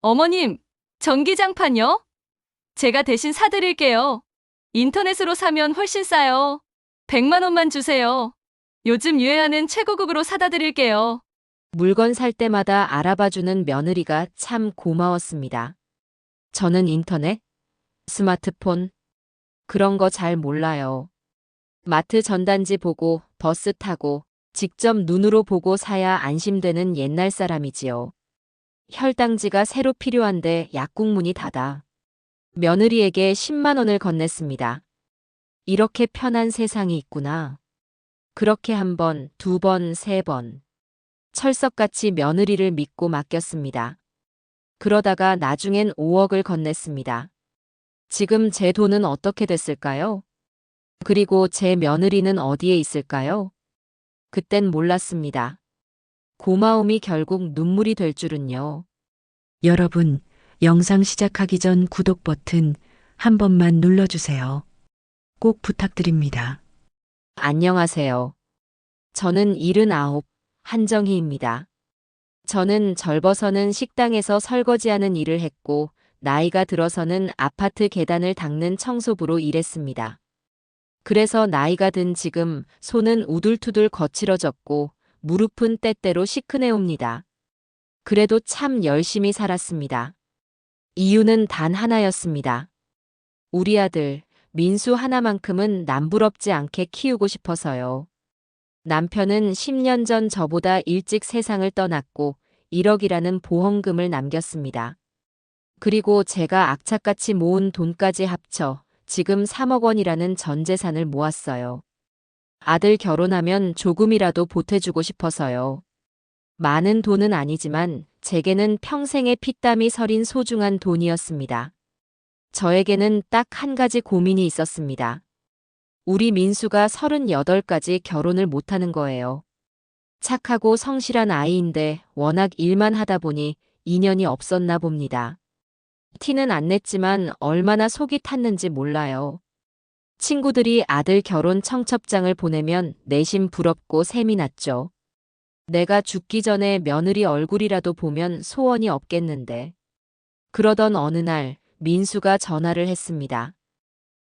어머님, 전기장판요? 제가 대신 사드릴게요. 인터넷으로 사면 훨씬 싸요. 100만 원만 주세요. 요즘 유행하는 최고급으로 사다 드릴게요. 물건 살 때마다 알아봐주는 며느리가 참 고마웠습니다. 저는 인터넷, 스마트폰, 그런 거 잘 몰라요. 마트 전단지 보고 버스 타고 직접 눈으로 보고 사야 안심되는 옛날 사람이지요. 혈당지가 새로 필요한데 약국문이 닫아. 며느리에게 10만 원을 건넸습니다. 이렇게 편한 세상이 있구나. 그렇게 한 번, 두 번, 세 번. 철석같이 며느리를 믿고 맡겼습니다. 그러다가 나중엔 5억을 건넸습니다. 지금 제 돈은 어떻게 됐을까요? 그리고 제 며느리는 어디에 있을까요? 그땐 몰랐습니다. 고마움이 결국 눈물이 될 줄은요. 여러분, 영상 시작하기 전 구독 버튼 한 번만 눌러주세요. 꼭 부탁드립니다. 안녕하세요. 저는 79, 한정희입니다. 저는 절버서는 식당에서 설거지하는 일을 했고, 나이가 들어서는 아파트 계단을 닦는 청소부로 일했습니다. 그래서 나이가 든 지금 손은 우둘투둘 거칠어졌고, 무릎은 때때로 시큰해옵니다. 그래도 참 열심히 살았습니다. 이유는 단 하나였습니다. 우리 아들, 민수 하나만큼은 남부럽지 않게 키우고 싶어서요. 남편은 10년 전 저보다 일찍 세상을 떠났고 1억이라는 보험금을 남겼습니다. 그리고 제가 악착같이 모은 돈까지 합쳐 지금 3억 원이라는 전 재산을 모았어요. 아들 결혼하면 조금이라도 보태주고 싶어서요. 많은 돈은 아니지만 제게는 평생의 피땀이 서린 소중한 돈이었습니다. 저에게는 딱 한 가지 고민이 있었습니다. 우리 민수가 38까지 결혼을 못하는 거예요. 착하고 성실한 아이인데 워낙 일만 하다 보니 인연이 없었나 봅니다. 티는 안 냈지만 얼마나 속이 탔는지 몰라요. 친구들이 아들 결혼 청첩장을 보내면 내심 부럽고 셈이 났죠. 내가 죽기 전에 며느리 얼굴이라도 보면 소원이 없겠는데. 그러던 어느 날 민수가 전화를 했습니다.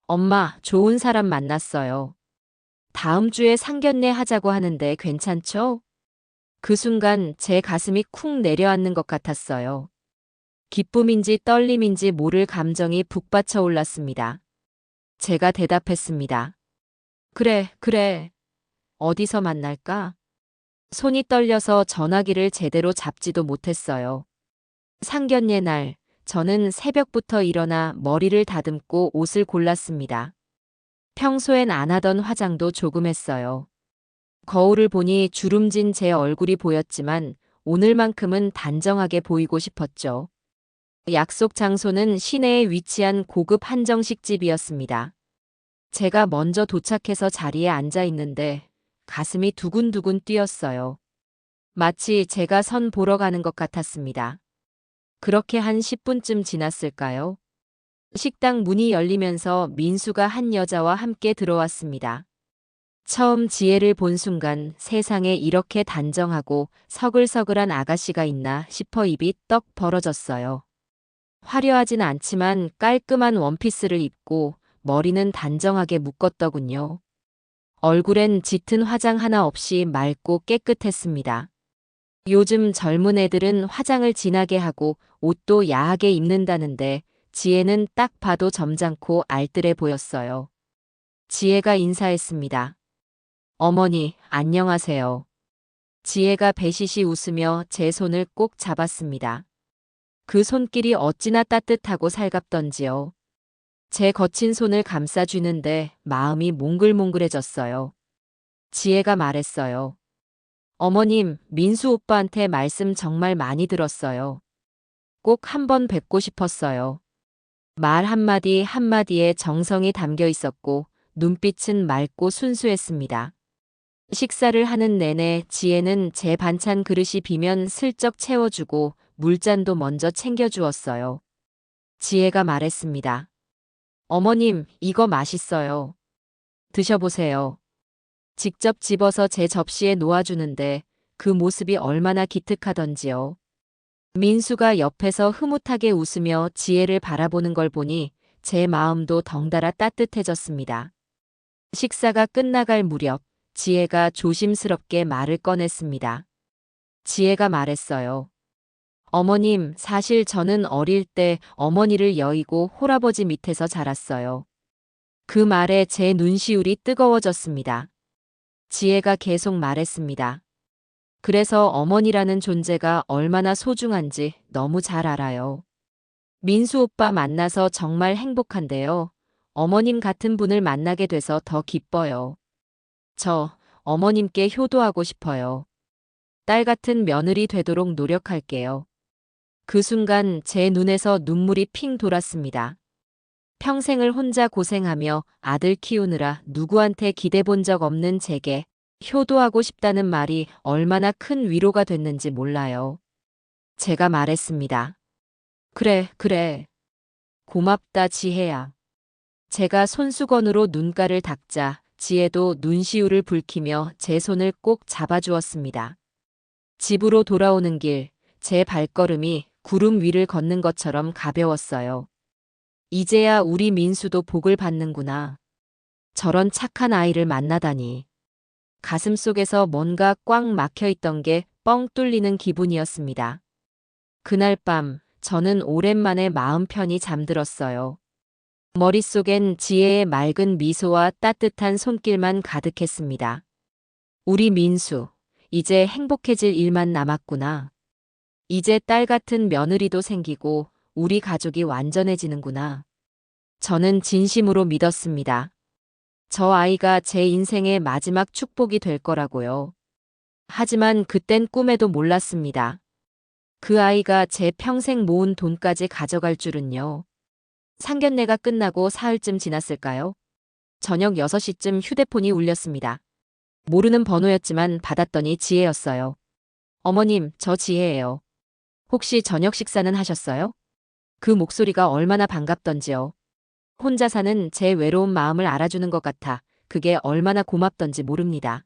엄마, 좋은 사람 만났어요. 다음 주에 상견례 하자고 하는데 괜찮죠? 그 순간 제 가슴이 쿵 내려앉는 것 같았어요. 기쁨인지 떨림인지 모를 감정이 북받쳐 올랐습니다. 제가 대답했습니다. 그래, 그래. 어디서 만날까? 손이 떨려서 전화기를 제대로 잡지도 못했어요. 상견례 날, 저는 새벽부터 일어나 머리를 다듬고 옷을 골랐습니다. 평소엔 안 하던 화장도 조금 했어요. 거울을 보니 주름진 제 얼굴이 보였지만 오늘만큼은 단정하게 보이고 싶었죠. 약속 장소는 시내에 위치한 고급 한정식 집이었습니다. 제가 먼저 도착해서 자리에 앉아 있는데 가슴이 두근두근 뛰었어요. 마치 제가 선 보러 가는 것 같았습니다. 그렇게 한 10분쯤 지났을까요? 식당 문이 열리면서 민수가 한 여자와 함께 들어왔습니다. 처음 지혜를 본 순간 세상에 이렇게 단정하고 서글서글한 아가씨가 있나 싶어 입이 떡 벌어졌어요. 화려하진 않지만 깔끔한 원피스를 입고 머리는 단정하게 묶었더군요. 얼굴엔 짙은 화장 하나 없이 맑고 깨끗했습니다. 요즘 젊은 애들은 화장을 진하게 하고 옷도 야하게 입는다는데 지혜는 딱 봐도 점잖고 알뜰해 보였어요. 지혜가 인사했습니다. 어머니, 안녕하세요. 지혜가 배시시 웃으며 제 손을 꼭 잡았습니다. 그 손길이 어찌나 따뜻하고 살갑던지요. 제 거친 손을 감싸주는데 마음이 몽글몽글해졌어요. 지혜가 말했어요. 어머님, 민수 오빠한테 말씀 정말 많이 들었어요. 꼭 한번 뵙고 싶었어요. 말 한마디 한마디에 정성이 담겨 있었고 눈빛은 맑고 순수했습니다. 식사를 하는 내내 지혜는 제 반찬 그릇이 비면 슬쩍 채워주고 물잔도 먼저 챙겨주었어요. 지혜가 말했습니다. 어머님, 이거 맛있어요. 드셔보세요. 직접 집어서 제 접시에 놓아주는데 그 모습이 얼마나 기특하던지요. 민수가 옆에서 흐뭇하게 웃으며 지혜를 바라보는 걸 보니 제 마음도 덩달아 따뜻해졌습니다. 식사가 끝나갈 무렵 지혜가 조심스럽게 말을 꺼냈습니다. 지혜가 말했어요. 어머님, 사실 저는 어릴 때 어머니를 여의고 홀아버지 밑에서 자랐어요. 그 말에 제 눈시울이 뜨거워졌습니다. 지혜가 계속 말했습니다. 그래서 어머니라는 존재가 얼마나 소중한지 너무 잘 알아요. 민수 오빠 만나서 정말 행복한데요. 어머님 같은 분을 만나게 돼서 더 기뻐요. 저 어머님께 효도하고 싶어요. 딸 같은 며느리 되도록 노력할게요. 그 순간 제 눈에서 눈물이 핑 돌았습니다. 평생을 혼자 고생하며 아들 키우느라 누구한테 기대본 적 없는 제게 효도하고 싶다는 말이 얼마나 큰 위로가 됐는지 몰라요. 제가 말했습니다. 그래. 고맙다, 지혜야. 제가 손수건으로 눈가를 닦자 지혜도 눈시울을 붉히며 제 손을 꼭 잡아주었습니다. 집으로 돌아오는 길, 제 발걸음이 구름 위를 걷는 것처럼 가벼웠어요. 이제야 우리 민수도 복을 받는구나. 저런 착한 아이를 만나다니. 가슴 속에서 뭔가 꽉 막혀 있던 게 뻥 뚫리는 기분이었습니다. 그날 밤 저는 오랜만에 마음 편히 잠들었어요. 머릿속엔 지혜의 맑은 미소와 따뜻한 손길만 가득했습니다. 우리 민수, 이제 행복해질 일만 남았구나. 이제 딸 같은 며느리도 생기고 우리 가족이 완전해지는구나. 저는 진심으로 믿었습니다. 저 아이가 제 인생의 마지막 축복이 될 거라고요. 하지만 그땐 꿈에도 몰랐습니다. 그 아이가 제 평생 모은 돈까지 가져갈 줄은요. 상견례가 끝나고 사흘쯤 지났을까요? 저녁 6시쯤 휴대폰이 울렸습니다. 모르는 번호였지만 받았더니 지혜였어요. 어머님, 저 지혜예요. 혹시 저녁 식사는 하셨어요? 그 목소리가 얼마나 반갑던지요. 혼자 사는 제 외로운 마음을 알아주는 것 같아 그게 얼마나 고맙던지 모릅니다.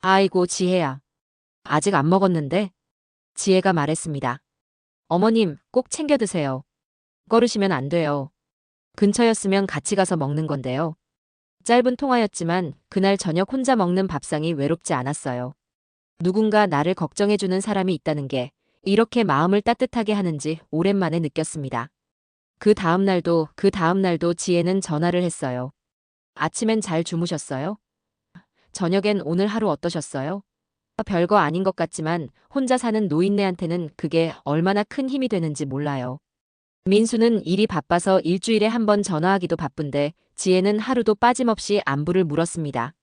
아이고, 지혜야. 아직 안 먹었는데? 지혜가 말했습니다. 어머님, 꼭 챙겨 드세요. 꺼르시면 안 돼요. 근처였으면 같이 가서 먹는 건데요. 짧은 통화였지만 그날 저녁 혼자 먹는 밥상이 외롭지 않았어요. 누군가 나를 걱정해주는 사람이 있다는 게 이렇게 마음을 따뜻하게 하는지 오랜만에 느꼈습니다. 그 다음 날도 지혜는 전화를 했어요. 아침엔 잘 주무셨어요? 저녁엔 오늘 하루 어떠셨어요? 별거 아닌 것 같지만 혼자 사는 노인네한테는 그게 얼마나 큰 힘이 되는지 몰라요. 민수는 일이 바빠서 일주일에 한 번 전화하기도 바쁜데 지혜는 하루도 빠짐없이 안부를 물었습니다.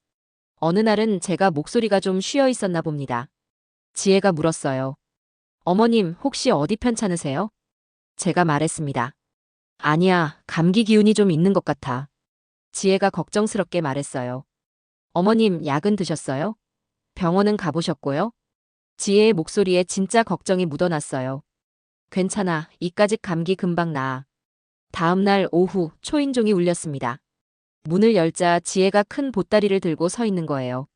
어느 날은 제가 목소리가 좀 쉬어 있었나 봅니다. 지혜가 물었어요. 어머님, 혹시 어디 편찮으세요? 제가 말했습니다. 아니야, 감기 기운이 좀 있는 것 같아. 지혜가 걱정스럽게 말했어요. 어머님, 약은 드셨어요? 병원은 가보셨고요? 지혜의 목소리에 진짜 걱정이 묻어났어요. 괜찮아, 이까짓 감기 금방 나아. 다음 날 오후 초인종이 울렸습니다. 문을 열자 지혜가 큰 보따리를 들고 서 있는 거예요.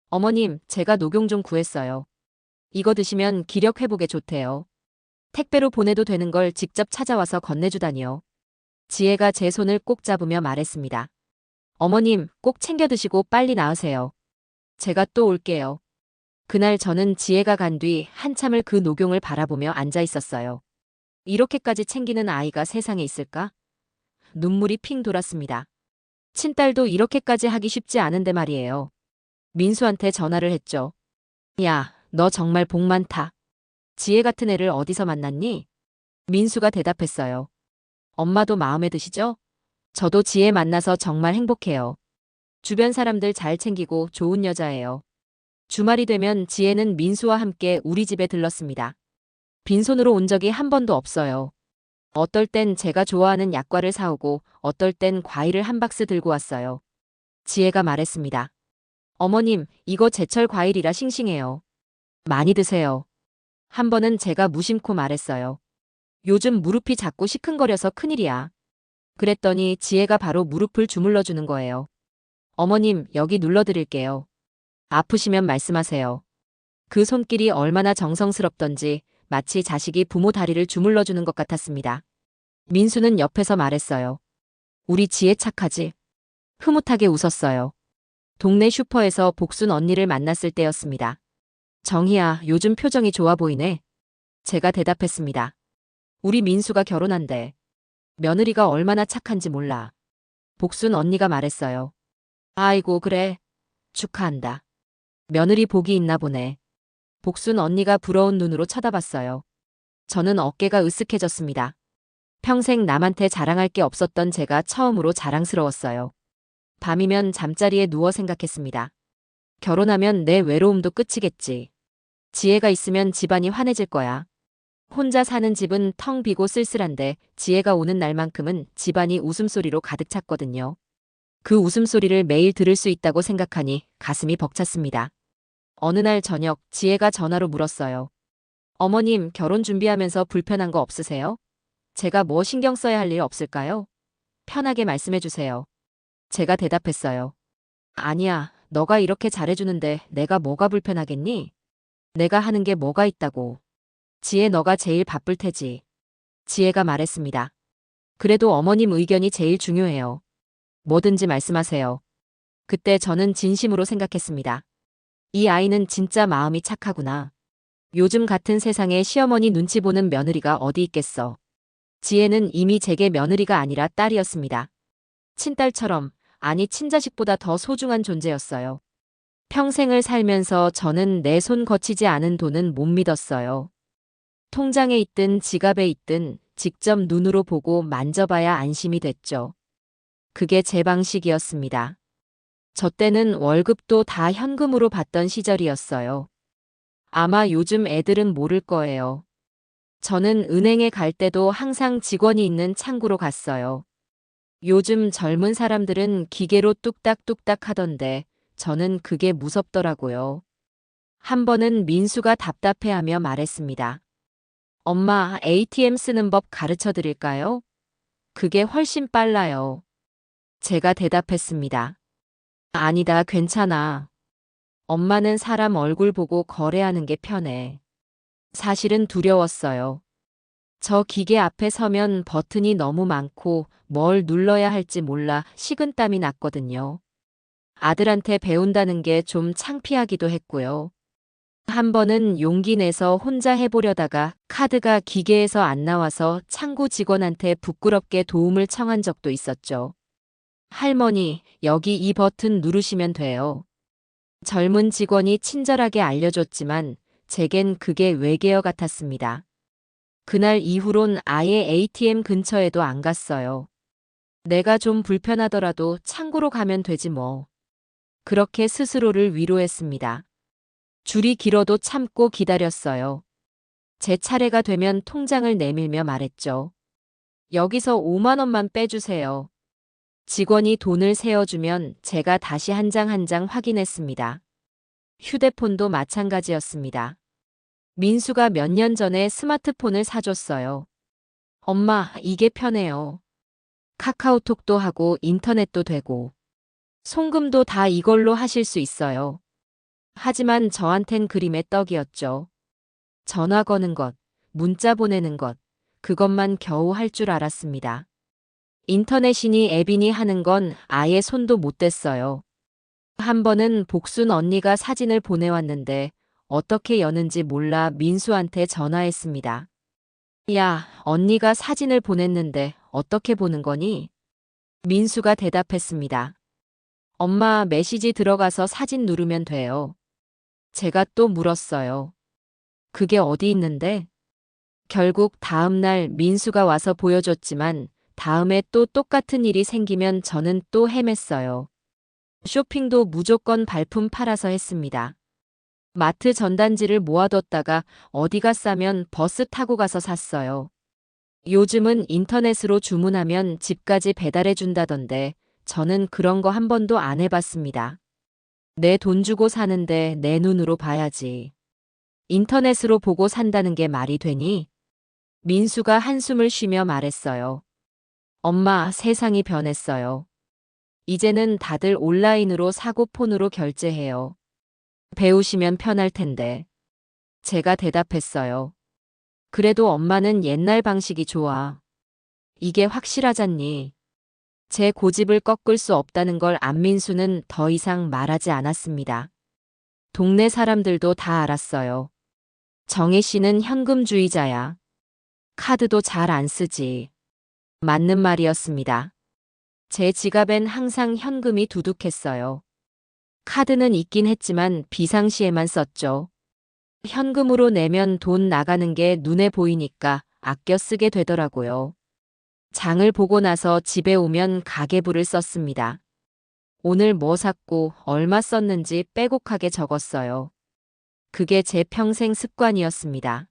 어머님, 제가 녹용 좀 구했어요. 이거 드시면 기력 회복에 좋대요. 택배로 보내도 되는 걸 직접 찾아와서 건네주다니요. 지혜가 제 손을 꼭 잡으며 말했습니다. 어머님, 꼭 챙겨 드시고 빨리 나으세요. 제가 또 올게요. 그날 저는 지혜가 간 뒤 한참을 그 녹용을 바라보며 앉아 있었어요. 이렇게까지 챙기는 아이가 세상에 있을까? 눈물이 핑 돌았습니다. 친딸도 이렇게까지 하기 쉽지 않은데 말이에요. 민수한테 전화를 했죠. 야, 너 정말 복 많다. 지혜 같은 애를 어디서 만났니? 민수가 대답했어요. 엄마도 마음에 드시죠? 저도 지혜 만나서 정말 행복해요. 주변 사람들 잘 챙기고 좋은 여자예요. 주말이 되면 지혜는 민수와 함께 우리 집에 들렀습니다. 빈손으로 온 적이 한 번도 없어요. 어떨 땐 제가 좋아하는 약과를 사오고 어떨 땐 과일을 한 박스 들고 왔어요. 지혜가 말했습니다. 어머님, 이거 제철 과일이라 싱싱해요. 많이 드세요. 한 번은 제가 무심코 말했어요. 요즘 무릎이 자꾸 시큰거려서 큰일이야. 그랬더니 지혜가 바로 무릎을 주물러 주는 거예요. 어머님, 여기 눌러드릴게요. 아프시면 말씀하세요. 그 손길이 얼마나 정성스럽던지 마치 자식이 부모 다리를 주물러주는 것 같았습니다. 민수는 옆에서 말했어요. 우리 지혜 착하지? 흐뭇하게 웃었어요. 동네 슈퍼에서 복순 언니를 만났을 때였습니다. 정희야, 요즘 표정이 좋아 보이네. 제가 대답했습니다. 우리 민수가 결혼한대. 며느리가 얼마나 착한지 몰라. 복순 언니가 말했어요. 아이고, 그래. 축하한다. 며느리 복이 있나 보네. 복순 언니가 부러운 눈으로 쳐다봤어요. 저는 어깨가 으쓱해졌습니다. 평생 남한테 자랑할 게 없었던 제가 처음으로 자랑스러웠어요. 밤이면 잠자리에 누워 생각했습니다. 결혼하면 내 외로움도 끝이겠지. 지혜가 있으면 집안이 환해질 거야. 혼자 사는 집은 텅 비고 쓸쓸한데 지혜가 오는 날만큼은 집안이 웃음소리로 가득 찼거든요. 그 웃음소리를 매일 들을 수 있다고 생각하니 가슴이 벅찼습니다. 어느 날 저녁 지혜가 전화로 물었어요. 어머님, 결혼 준비하면서 불편한 거 없으세요? 제가 뭐 신경 써야 할 일 없을까요? 편하게 말씀해 주세요. 제가 대답했어요. 아니야, 너가 이렇게 잘해주는데 내가 뭐가 불편하겠니? 내가 하는 게 뭐가 있다고. 지혜, 너가 제일 바쁠 테지. 지혜가 말했습니다. 그래도 어머님 의견이 제일 중요해요. 뭐든지 말씀하세요. 그때 저는 진심으로 생각했습니다. 이 아이는 진짜 마음이 착하구나. 요즘 같은 세상에 시어머니 눈치 보는 며느리가 어디 있겠어. 지혜는 이미 제게 며느리가 아니라 딸이었습니다. 친딸처럼, 아니 친자식보다 더 소중한 존재였어요. 평생을 살면서 저는 내 손 거치지 않은 돈은 못 믿었어요. 통장에 있든 지갑에 있든 직접 눈으로 보고 만져봐야 안심이 됐죠. 그게 제 방식이었습니다. 저 때는 월급도 다 현금으로 받던 시절이었어요. 아마 요즘 애들은 모를 거예요. 저는 은행에 갈 때도 항상 직원이 있는 창구로 갔어요. 요즘 젊은 사람들은 기계로 뚝딱뚝딱 하던데 저는 그게 무섭더라고요. 한 번은 민수가 답답해하며 말했습니다. 엄마, ATM 쓰는 법 가르쳐 드릴까요? 그게 훨씬 빨라요. 제가 대답했습니다. 아니다, 괜찮아. 엄마는 사람 얼굴 보고 거래하는 게 편해. 사실은 두려웠어요. 저 기계 앞에 서면 버튼이 너무 많고 뭘 눌러야 할지 몰라 식은땀이 났거든요. 아들한테 배운다는 게 좀 창피하기도 했고요. 한 번은 용기 내서 혼자 해보려다가 카드가 기계에서 안 나와서 창구 직원한테 부끄럽게 도움을 청한 적도 있었죠. 할머니, 여기 이 버튼 누르시면 돼요. 젊은 직원이 친절하게 알려줬지만 제겐 그게 외계어 같았습니다. 그날 이후론 아예 ATM 근처에도 안 갔어요. 내가 좀 불편하더라도 창구로 가면 되지 뭐. 그렇게 스스로를 위로했습니다. 줄이 길어도 참고 기다렸어요. 제 차례가 되면 통장을 내밀며 말했죠. 여기서 5만 원만 빼주세요. 직원이 돈을 세어주면 제가 다시 한 장 한 장 확인했습니다. 휴대폰도 마찬가지였습니다. 민수가 몇 년 전에 스마트폰을 사줬어요. 엄마, 이게 편해요. 카카오톡도 하고 인터넷도 되고. 송금도 다 이걸로 하실 수 있어요. 하지만 저한텐 그림의 떡이었죠. 전화 거는 것, 문자 보내는 것, 그것만 겨우 할 줄 알았습니다. 인터넷이니 앱이니 하는 건 아예 손도 못 댔어요. 한 번은 복순 언니가 사진을 보내왔는데 어떻게 여는지 몰라 민수한테 전화했습니다. 야, 언니가 사진을 보냈는데 어떻게 보는 거니? 민수가 대답했습니다. 엄마, 메시지 들어가서 사진 누르면 돼요. 제가 또 물었어요. 그게 어디 있는데? 결국 다음 날 민수가 와서 보여줬지만 다음에 또 똑같은 일이 생기면 저는 또 헤맸어요. 쇼핑도 무조건 발품 팔아서 했습니다. 마트 전단지를 모아뒀다가 어디가 싸면 버스 타고 가서 샀어요. 요즘은 인터넷으로 주문하면 집까지 배달해 준다던데 저는 그런 거 한 번도 안 해봤습니다. 내 돈 주고 사는데 내 눈으로 봐야지. 인터넷으로 보고 산다는 게 말이 되니? 민수가 한숨을 쉬며 말했어요. 엄마, 세상이 변했어요. 이제는 다들 온라인으로 사고 폰으로 결제해요. 배우시면 편할 텐데. 제가 대답했어요. 그래도 엄마는 옛날 방식이 좋아. 이게 확실하잖니. 제 고집을 꺾을 수 없다는 걸 안민수는 더 이상 말하지 않았습니다. 동네 사람들도 다 알았어요. 정혜 씨는 현금주의자야. 카드도 잘 안 쓰지. 맞는 말이었습니다. 제 지갑엔 항상 현금이 두둑했어요. 카드는 있긴 했지만 비상시에만 썼죠. 현금으로 내면 돈 나가는 게 눈에 보이니까 아껴 쓰게 되더라고요. 장을 보고 나서 집에 오면 가계부를 썼습니다. 오늘 뭐 샀고 얼마 썼는지 빼곡하게 적었어요. 그게 제 평생 습관이었습니다.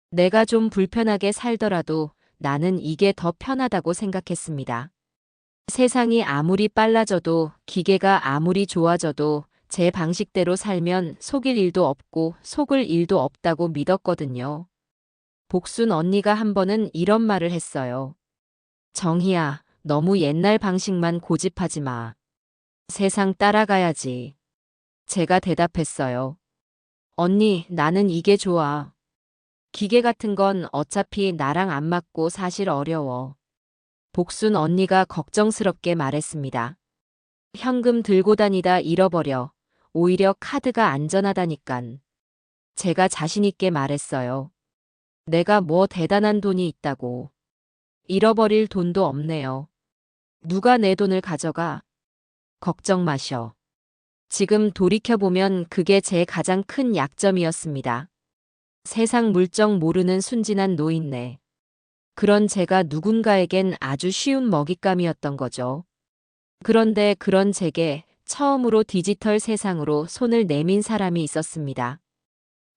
내가 좀 불편하게 살더라도 나는 이게 더 편하다고 생각했습니다. 세상이 아무리 빨라져도 기계가 아무리 좋아져도 제 방식대로 살면 속일 일도 없고 속을 일도 없다고 믿었거든요. 복순 언니가 한 번은 이런 말을 했어요. 정희야, 너무 옛날 방식만 고집하지 마. 세상 따라가야지. 제가 대답했어요. 언니, 나는 이게 좋아. 기계 같은 건 어차피 나랑 안 맞고 사실 어려워. 복순 언니가 걱정스럽게 말했습니다. 현금 들고 다니다 잃어버려. 오히려 카드가 안전하다니깐. 제가 자신있게 말했어요. 내가 뭐 대단한 돈이 있다고. 잃어버릴 돈도 없네요. 누가 내 돈을 가져가? 걱정 마셔. 지금 돌이켜보면 그게 제 가장 큰 약점이었습니다. 세상 물정 모르는 순진한 노인네. 그런 제가 누군가에겐 아주 쉬운 먹잇감이었던 거죠. 그런데 그런 제게 처음으로 디지털 세상으로 손을 내민 사람이 있었습니다.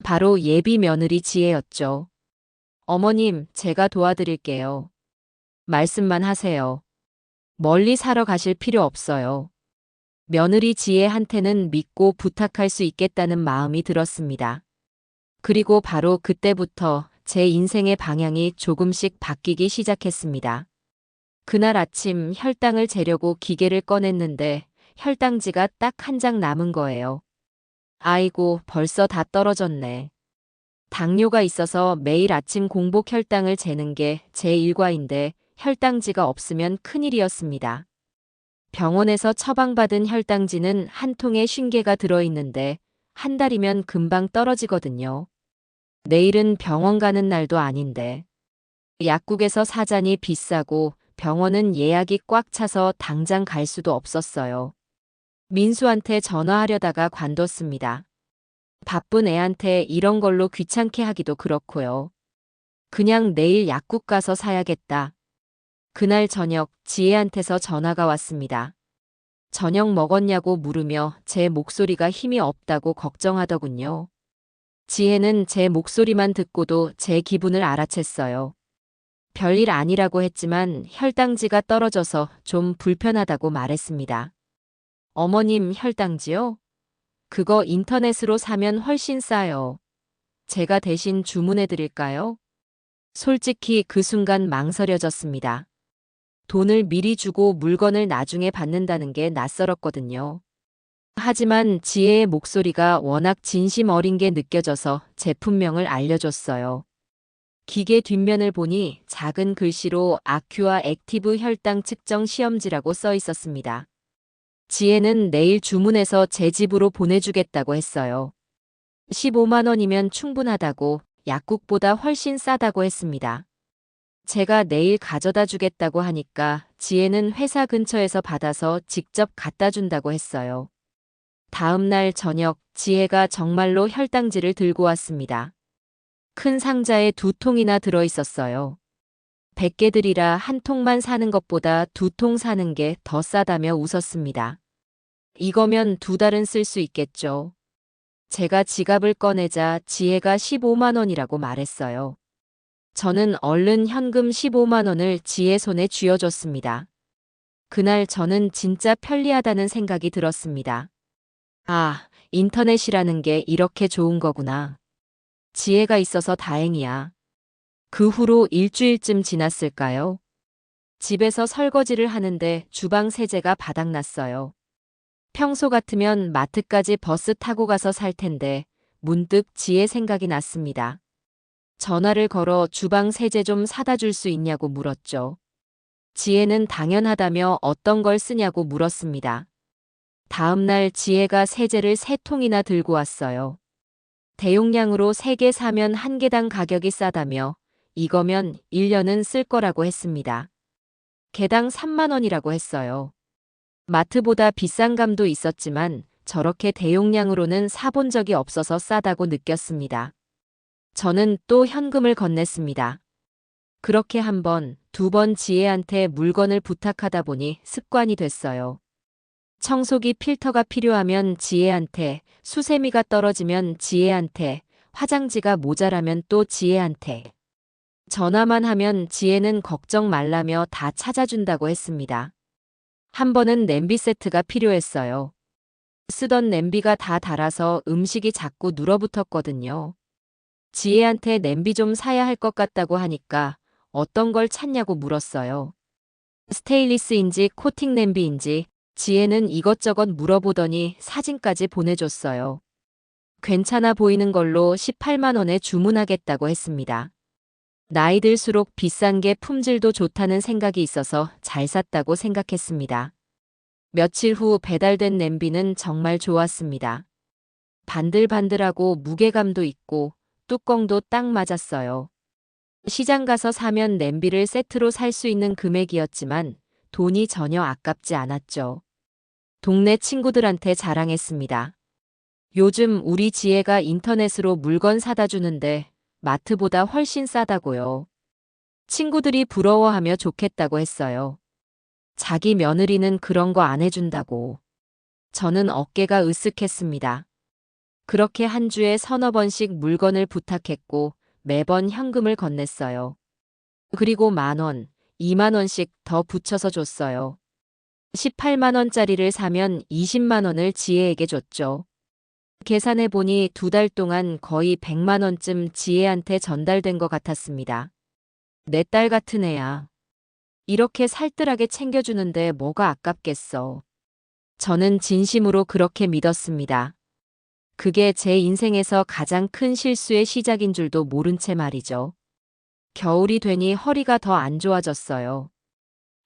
바로 예비 며느리 지혜였죠. 어머님, 제가 도와드릴게요. 말씀만 하세요. 멀리 사러 가실 필요 없어요. 며느리 지혜한테는 믿고 부탁할 수 있겠다는 마음이 들었습니다. 그리고 바로 그때부터 제 인생의 방향이 조금씩 바뀌기 시작했습니다. 그날 아침 혈당을 재려고 기계를 꺼냈는데 혈당지가 딱 한 장 남은 거예요. 아이고, 벌써 다 떨어졌네. 당뇨가 있어서 매일 아침 공복 혈당을 재는 게 제 일과인데 혈당지가 없으면 큰일이었습니다. 병원에서 처방받은 혈당지는 한 통에 50개가 들어있는데 한 달이면 금방 떨어지거든요. 내일은 병원 가는 날도 아닌데. 약국에서 사자니 비싸고 병원은 예약이 꽉 차서 당장 갈 수도 없었어요. 민수한테 전화하려다가 관뒀습니다. 바쁜 애한테 이런 걸로 귀찮게 하기도 그렇고요. 그냥 내일 약국 가서 사야겠다. 그날 저녁 지혜한테서 전화가 왔습니다. 저녁 먹었냐고 물으며 제 목소리가 힘이 없다고 걱정하더군요. 지혜는 제 목소리만 듣고도 제 기분을 알아챘어요. 별일 아니라고 했지만 혈당지가 떨어져서 좀 불편하다고 말했습니다. 어머님, 혈당지요? 그거 인터넷으로 사면 훨씬 싸요. 제가 대신 주문해 드릴까요? 솔직히 그 순간 망설여졌습니다. 돈을 미리 주고 물건을 나중에 받는다는 게 낯설었거든요. 하지만 지혜의 목소리가 워낙 진심 어린 게 느껴져서 제품명을 알려줬어요. 기계 뒷면을 보니 작은 글씨로 아큐아 액티브 혈당 측정 시험지라고 써 있었습니다. 지혜는 내일 주문해서 제 집으로 보내주겠다고 했어요. 15만 원이면 충분하다고, 약국보다 훨씬 싸다고 했습니다. 제가 내일 가져다 주겠다고 하니까 지혜는 회사 근처에서 받아서 직접 갖다 준다고 했어요. 다음 날 저녁 지혜가 정말로 혈당지를 들고 왔습니다. 큰 상자에 2통이나 들어 있었어요. 100개들이라 한 통만 사는 것보다 2통 사는 게 더 싸다며 웃었습니다. 이거면 2달은 쓸 수 있겠죠. 제가 지갑을 꺼내자 지혜가 15만 원이라고 말했어요. 저는 얼른 현금 15만 원을 지혜 손에 쥐어줬습니다. 그날 저는 진짜 편리하다는 생각이 들었습니다. 아, 인터넷이라는 게 이렇게 좋은 거구나. 지혜가 있어서 다행이야. 그 후로 일주일쯤 지났을까요? 집에서 설거지를 하는데 주방 세제가 바닥났어요. 평소 같으면 마트까지 버스 타고 가서 살 텐데 문득 지혜 생각이 났습니다. 전화를 걸어 주방 세제 좀 사다 줄 수 있냐고 물었죠. 지혜는 당연하다며 어떤 걸 쓰냐고 물었습니다. 다음 날 지혜가 세제를 3통이나 들고 왔어요. 대용량으로 3개 사면 1개당 가격이 싸다며 이거면 1년은 쓸 거라고 했습니다. 개당 3만 원이라고 했어요. 마트보다 비싼 감도 있었지만 저렇게 대용량으로는 사본 적이 없어서 싸다고 느꼈습니다. 저는 또 현금을 건넸습니다. 그렇게 1번, 2번 지혜한테 물건을 부탁하다 보니 습관이 됐어요. 청소기 필터가 필요하면 지혜한테, 수세미가 떨어지면 지혜한테, 화장지가 모자라면 또 지혜한테. 전화만 하면 지혜는 걱정 말라며 다 찾아준다고 했습니다. 1번은 냄비 세트가 필요했어요. 쓰던 냄비가 다 닳아서 음식이 자꾸 눌어붙었거든요. 지혜한테 냄비 좀 사야 할 것 같다고 하니까 어떤 걸 찾냐고 물었어요. 스테인리스인지 코팅 냄비인지 지혜는 이것저것 물어보더니 사진까지 보내줬어요. 괜찮아 보이는 걸로 18만 원에 주문하겠다고 했습니다. 나이 들수록 비싼 게 품질도 좋다는 생각이 있어서 잘 샀다고 생각했습니다. 며칠 후 배달된 냄비는 정말 좋았습니다. 반들반들하고 무게감도 있고 뚜껑도 딱 맞았어요. 시장 가서 사면 냄비를 세트로 살 수 있는 금액이었지만 돈이 전혀 아깝지 않았죠. 동네 친구들한테 자랑했습니다. 요즘 우리 지혜가 인터넷으로 물건 사다 주는데 마트보다 훨씬 싸다고요. 친구들이 부러워하며 좋겠다고 했어요. 자기 며느리는 그런 거 안 해준다고. 저는 어깨가 으쓱했습니다. 그렇게 한 주에 3~4번씩 물건을 부탁했고 매번 현금을 건넸어요. 그리고 10,000원, 2만 원씩 더 붙여서 줬어요. 18만 원짜리를 사면 20만 원을 지혜에게 줬죠. 계산해보니 2달 동안 거의 100만 원쯤 지혜한테 전달된 것 같았습니다. 내 딸 같은 애야. 이렇게 살뜰하게 챙겨주는데 뭐가 아깝겠어. 저는 진심으로 그렇게 믿었습니다. 그게 제 인생에서 가장 큰 실수의 시작인 줄도 모른 채 말이죠. 겨울이 되니 허리가 더 안 좋아졌어요.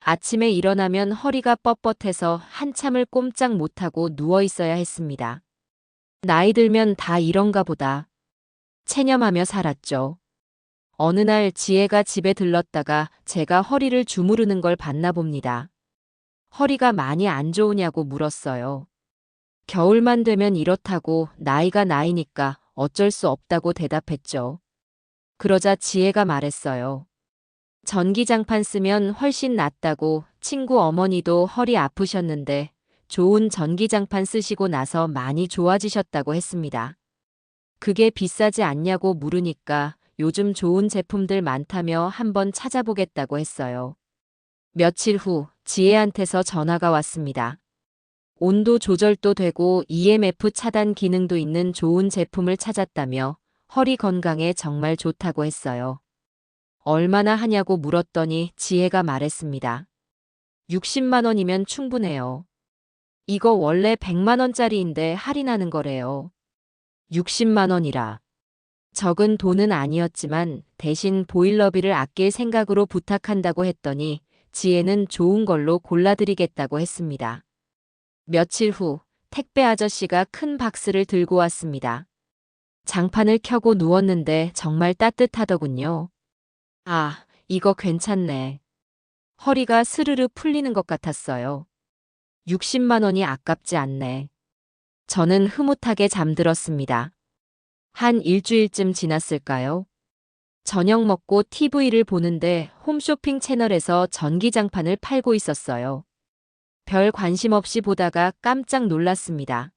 아침에 일어나면 허리가 뻣뻣해서 한참을 꼼짝 못하고 누워 있어야 했습니다. 나이 들면 다 이런가 보다. 체념하며 살았죠. 어느 날 지혜가 집에 들렀다가 제가 허리를 주무르는 걸 봤나 봅니다. 허리가 많이 안 좋으냐고 물었어요. 겨울만 되면 이렇다고 나이가 나이니까 어쩔 수 없다고 대답했죠. 그러자 지혜가 말했어요. 전기장판 쓰면 훨씬 낫다고. 친구 어머니도 허리 아프셨는데 좋은 전기장판 쓰시고 나서 많이 좋아지셨다고 했습니다. 그게 비싸지 않냐고 물으니까 요즘 좋은 제품들 많다며 한번 찾아보겠다고 했어요. 며칠 후 지혜한테서 전화가 왔습니다. 온도 조절도 되고 EMF 차단 기능도 있는 좋은 제품을 찾았다며 허리 건강에 정말 좋다고 했어요. 얼마나 하냐고 물었더니 지혜가 말했습니다. 60만 원이면 충분해요. 이거 원래 100만 원짜리인데 할인하는 거래요. 60만 원이라. 적은 돈은 아니었지만 대신 보일러비를 아낄 생각으로 부탁한다고 했더니 지혜는 좋은 걸로 골라드리겠다고 했습니다. 며칠 후 택배 아저씨가 큰 박스를 들고 왔습니다. 장판을 켜고 누웠는데 정말 따뜻하더군요. 아, 이거 괜찮네. 허리가 스르르 풀리는 것 같았어요. 60만 원이 아깝지 않네. 저는 흐뭇하게 잠들었습니다. 한 일주일쯤 지났을까요? 저녁 먹고 TV를 보는데 홈쇼핑 채널에서 전기장판을 팔고 있었어요. 별 관심 없이 보다가 깜짝 놀랐습니다.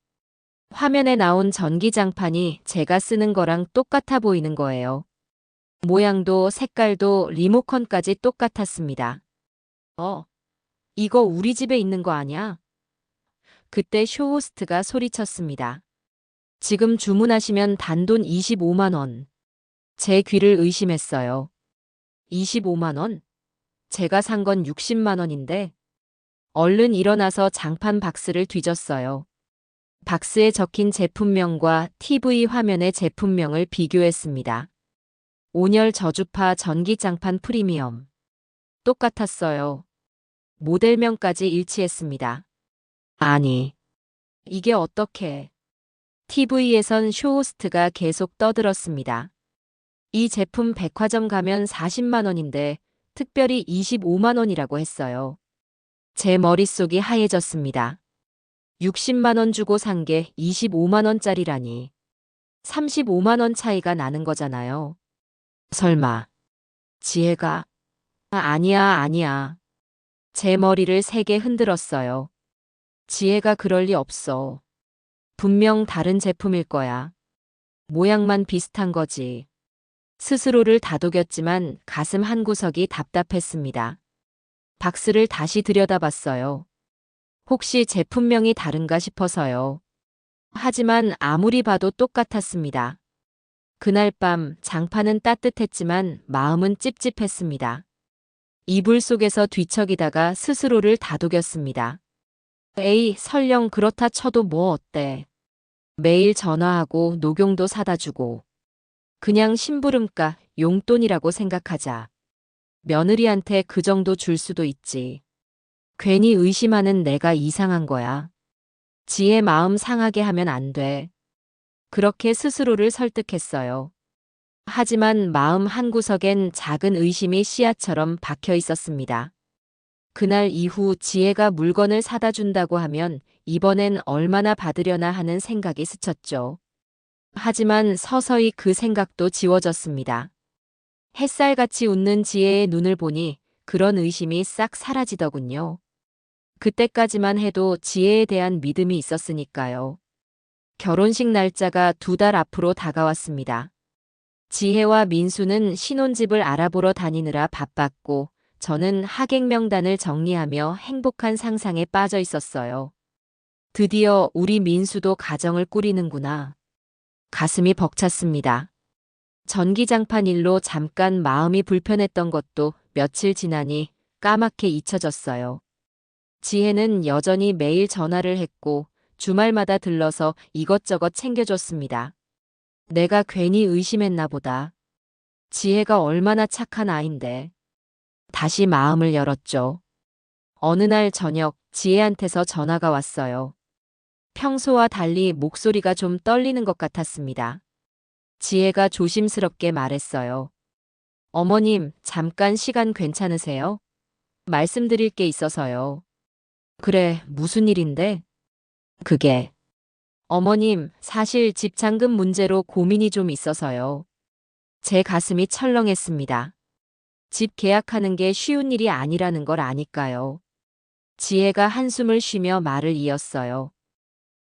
화면에 나온 전기장판이 제가 쓰는 거랑 똑같아 보이는 거예요. 모양도 색깔도 리모컨까지 똑같았습니다. 이거 우리 집에 있는 거 아냐? 그때 쇼호스트가 소리쳤습니다. 지금 주문하시면 단돈 25만 원. 제 귀를 의심했어요. 25만 원? 제가 산 건 60만 원인데. 얼른 일어나서 장판 박스를 뒤졌어요. 박스에 적힌 제품명과 TV 화면의 제품명을 비교했습니다. 온열 저주파 전기장판 프리미엄. 똑같았어요. 모델명까지 일치했습니다. 아니, 이게 어떻게? TV에선 쇼호스트가 계속 떠들었습니다. 이 제품 백화점 가면 40만 원인데 특별히 25만 원이라고 했어요. 제 머릿속이 하얘졌습니다. 60만 원 주고 산 게 25만 원짜리라니. 35만 원 차이가 나는 거잖아요. 설마. 지혜가. 아니야. 제 머리를 세게 흔들었어요. 지혜가 그럴 리 없어. 분명 다른 제품일 거야. 모양만 비슷한 거지. 스스로를 다독였지만 가슴 한구석이 답답했습니다. 박스를 다시 들여다봤어요. 혹시 제품명이 다른가 싶어서요. 하지만 아무리 봐도 똑같았습니다. 그날 밤 장판은 따뜻했지만 마음은 찝찝했습니다. 이불 속에서 뒤척이다가 스스로를 다독였습니다. 에이, 설령 그렇다 쳐도 뭐 어때. 매일 전화하고 녹용도 사다 주고. 그냥 심부름가, 용돈이라고 생각하자. 며느리한테 그 정도 줄 수도 있지. 괜히 의심하는 내가 이상한 거야. 지혜 마음 상하게 하면 안 돼. 그렇게 스스로를 설득했어요. 하지만 마음 한구석엔 작은 의심이 씨앗처럼 박혀 있었습니다. 그날 이후 지혜가 물건을 사다 준다고 하면 이번엔 얼마나 받으려나 하는 생각이 스쳤죠. 하지만 서서히 그 생각도 지워졌습니다. 햇살같이 웃는 지혜의 눈을 보니 그런 의심이 싹 사라지더군요. 그때까지만 해도 지혜에 대한 믿음이 있었으니까요. 결혼식 날짜가 2달 앞으로 다가왔습니다. 지혜와 민수는 신혼집을 알아보러 다니느라 바빴고 저는 하객 명단을 정리하며 행복한 상상에 빠져 있었어요. 드디어 우리 민수도 가정을 꾸리는구나. 가슴이 벅찼습니다. 전기장판 일로 잠깐 마음이 불편했던 것도 며칠 지나니 까맣게 잊혀졌어요. 지혜는 여전히 매일 전화를 했고 주말마다 들러서 이것저것 챙겨줬습니다. 내가 괜히 의심했나 보다. 지혜가 얼마나 착한 아인데. 다시 마음을 열었죠. 어느 날 저녁 지혜한테서 전화가 왔어요. 평소와 달리 목소리가 좀 떨리는 것 같았습니다. 지혜가 조심스럽게 말했어요. 어머님, 잠깐 시간 괜찮으세요? 말씀드릴 게 있어서요. 그래, 무슨 일인데? 그게. 어머님, 사실 집 잔금 문제로 고민이 좀 있어서요. 제 가슴이 철렁했습니다. 집 계약하는 게 쉬운 일이 아니라는 걸 아니까요. 지혜가 한숨을 쉬며 말을 이었어요.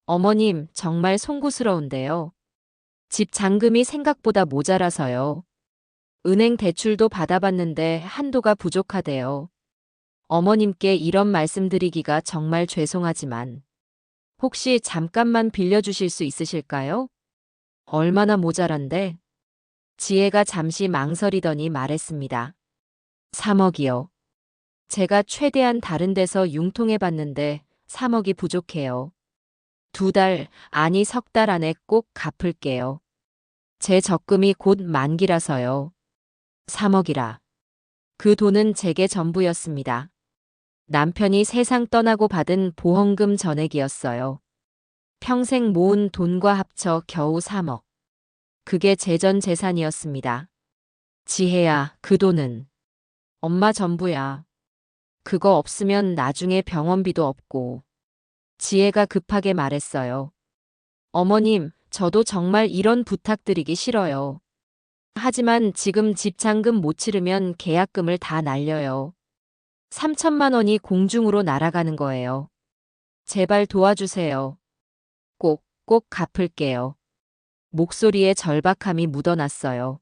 어머님, 정말 송구스러운데요. 집 잔금이 생각보다 모자라서요. 은행 대출도 받아봤는데 한도가 부족하대요. 어머님께 이런 말씀드리기가 정말 죄송하지만 혹시 잠깐만 빌려주실 수 있으실까요? 얼마나 모자란데? 지혜가 잠시 망설이더니 말했습니다. 3억이요. 제가 최대한 다른 데서 융통해봤는데 3억이 부족해요. 2달, 아니 3달 안에 꼭 갚을게요. 제 적금이 곧 만기라서요. 3억이라. 그 돈은 제게 전부였습니다. 남편이 세상 떠나고 받은 보험금 전액이었어요. 평생 모은 돈과 합쳐 겨우 3억. 그게 제 전 재산이었습니다. 지혜야, 그 돈은 엄마 전부야. 그거 없으면 나중에 병원비도 없고. 지혜가 급하게 말했어요. 어머님, 저도 정말 이런 부탁드리기 싫어요. 하지만 지금 집 잔금 못 치르면 계약금을 다 날려요. 3천만 원이 공중으로 날아가는 거예요. 제발 도와주세요. 꼭 갚을게요. 목소리에 절박함이 묻어났어요.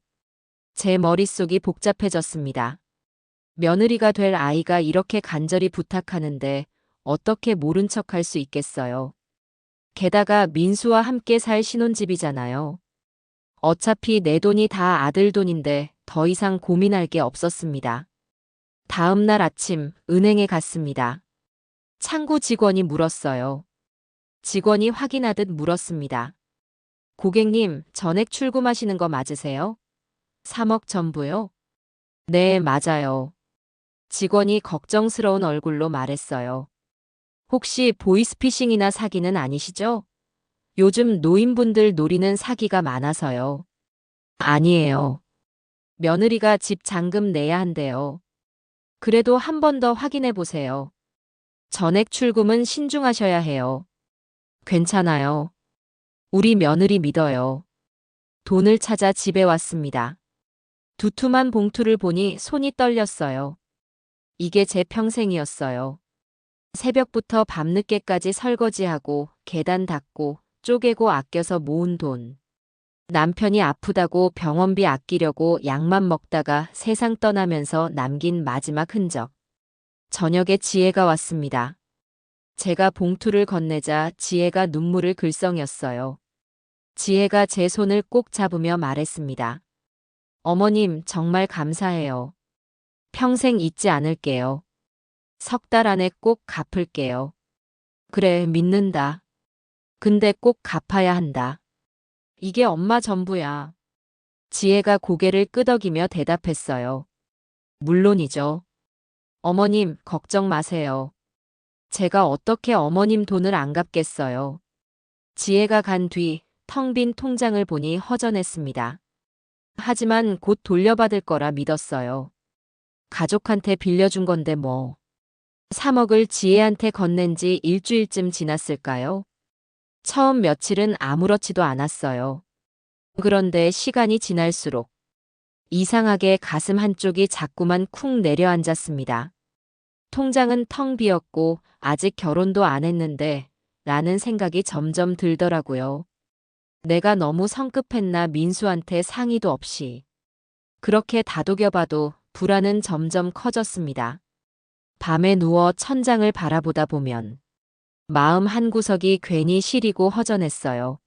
제 머릿속이 복잡해졌습니다. 며느리가 될 아이가 이렇게 간절히 부탁하는데 어떻게 모른 척할 수 있겠어요. 게다가 민수와 함께 살 신혼집이잖아요. 어차피 내 돈이 다 아들 돈인데 더 이상 고민할 게 없었습니다. 다음 날 아침 은행에 갔습니다. 창구 직원이 물었어요. 직원이 확인하듯 물었습니다. 고객님, 전액 출금하시는 거 맞으세요? 3억 전부요? 네, 맞아요. 직원이 걱정스러운 얼굴로 말했어요. 혹시 보이스피싱이나 사기는 아니시죠? 요즘 노인분들 노리는 사기가 많아서요. 아니에요. 며느리가 집 잔금 내야 한대요. 그래도 한 번 더 확인해 보세요. 전액 출금은 신중하셔야 해요. 괜찮아요. 우리 며느리 믿어요. 돈을 찾아 집에 왔습니다. 두툼한 봉투를 보니 손이 떨렸어요. 이게 제 평생이었어요. 새벽부터 밤늦게까지 설거지하고 계단 닦고 쪼개고 아껴서 모은 돈. 남편이 아프다고 병원비 아끼려고 약만 먹다가 세상 떠나면서 남긴 마지막 흔적. 저녁에 지혜가 왔습니다. 제가 봉투를 건네자 지혜가 눈물을 글썽였어요. 지혜가 제 손을 꼭 잡으며 말했습니다. 어머님, 정말 감사해요. 평생 잊지 않을게요. 3달 안에 꼭 갚을게요. 그래, 믿는다. 근데 꼭 갚아야 한다. 이게 엄마 전부야. 지혜가 고개를 끄덕이며 대답했어요. 물론이죠. 어머님, 걱정 마세요. 제가 어떻게 어머님 돈을 안 갚겠어요. 지혜가 간 뒤 텅 빈 통장을 보니 허전했습니다. 하지만 곧 돌려받을 거라 믿었어요. 가족한테 빌려준 건데 뭐. 3억을 지혜한테 건넨 지 일주일쯤 지났을까요? 처음 며칠은 아무렇지도 않았어요. 그런데 시간이 지날수록 이상하게 가슴 한쪽이 자꾸만 쿵 내려앉았습니다. 통장은 텅 비었고 아직 결혼도 안 했는데 라는 생각이 점점 들더라고요. 내가 너무 성급했나 민수한테 상의도 없이. 그렇게 다독여봐도 불안은 점점 커졌습니다. 밤에 누워 천장을 바라보다 보면 마음 한구석이 괜히 시리고 허전했어요.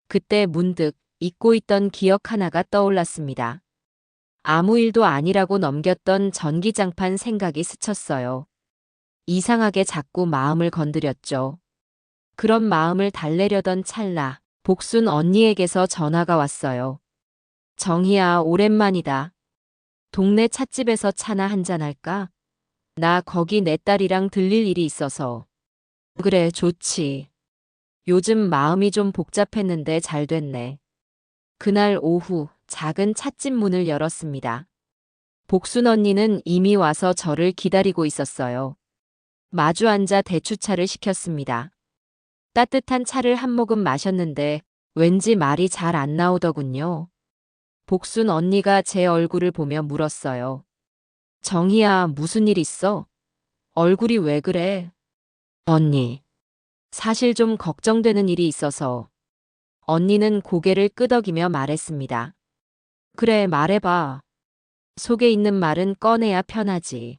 그때 문득 잊고 있던 기억 하나가 떠올랐습니다. 아무 일도 아니라고 넘겼던 전기장판 생각이 스쳤어요. 이상하게 자꾸 마음을 건드렸죠. 그런 마음을 달래려던 찰나 복순 언니에게서 전화가 왔어요. 정희야, 오랜만이다. 동네 찻집에서 차나 한잔할까? 나 거기 내 딸이랑 들릴 일이 있어서. 그래, 좋지. 요즘 마음이 좀 복잡했는데 잘 됐네. 그날 오후 작은 찻집 문을 열었습니다. 복순 언니는 이미 와서 저를 기다리고 있었어요. 마주 앉아 대추차를 시켰습니다. 따뜻한 차를 한 모금 마셨는데 왠지 말이 잘 안 나오더군요. 복순 언니가 제 얼굴을 보며 물었어요. 정희야, 무슨 일 있어? 얼굴이 왜 그래? 언니, 사실 좀 걱정되는 일이 있어서. 언니는 고개를 끄덕이며 말했습니다. 그래, 말해봐. 속에 있는 말은 꺼내야 편하지.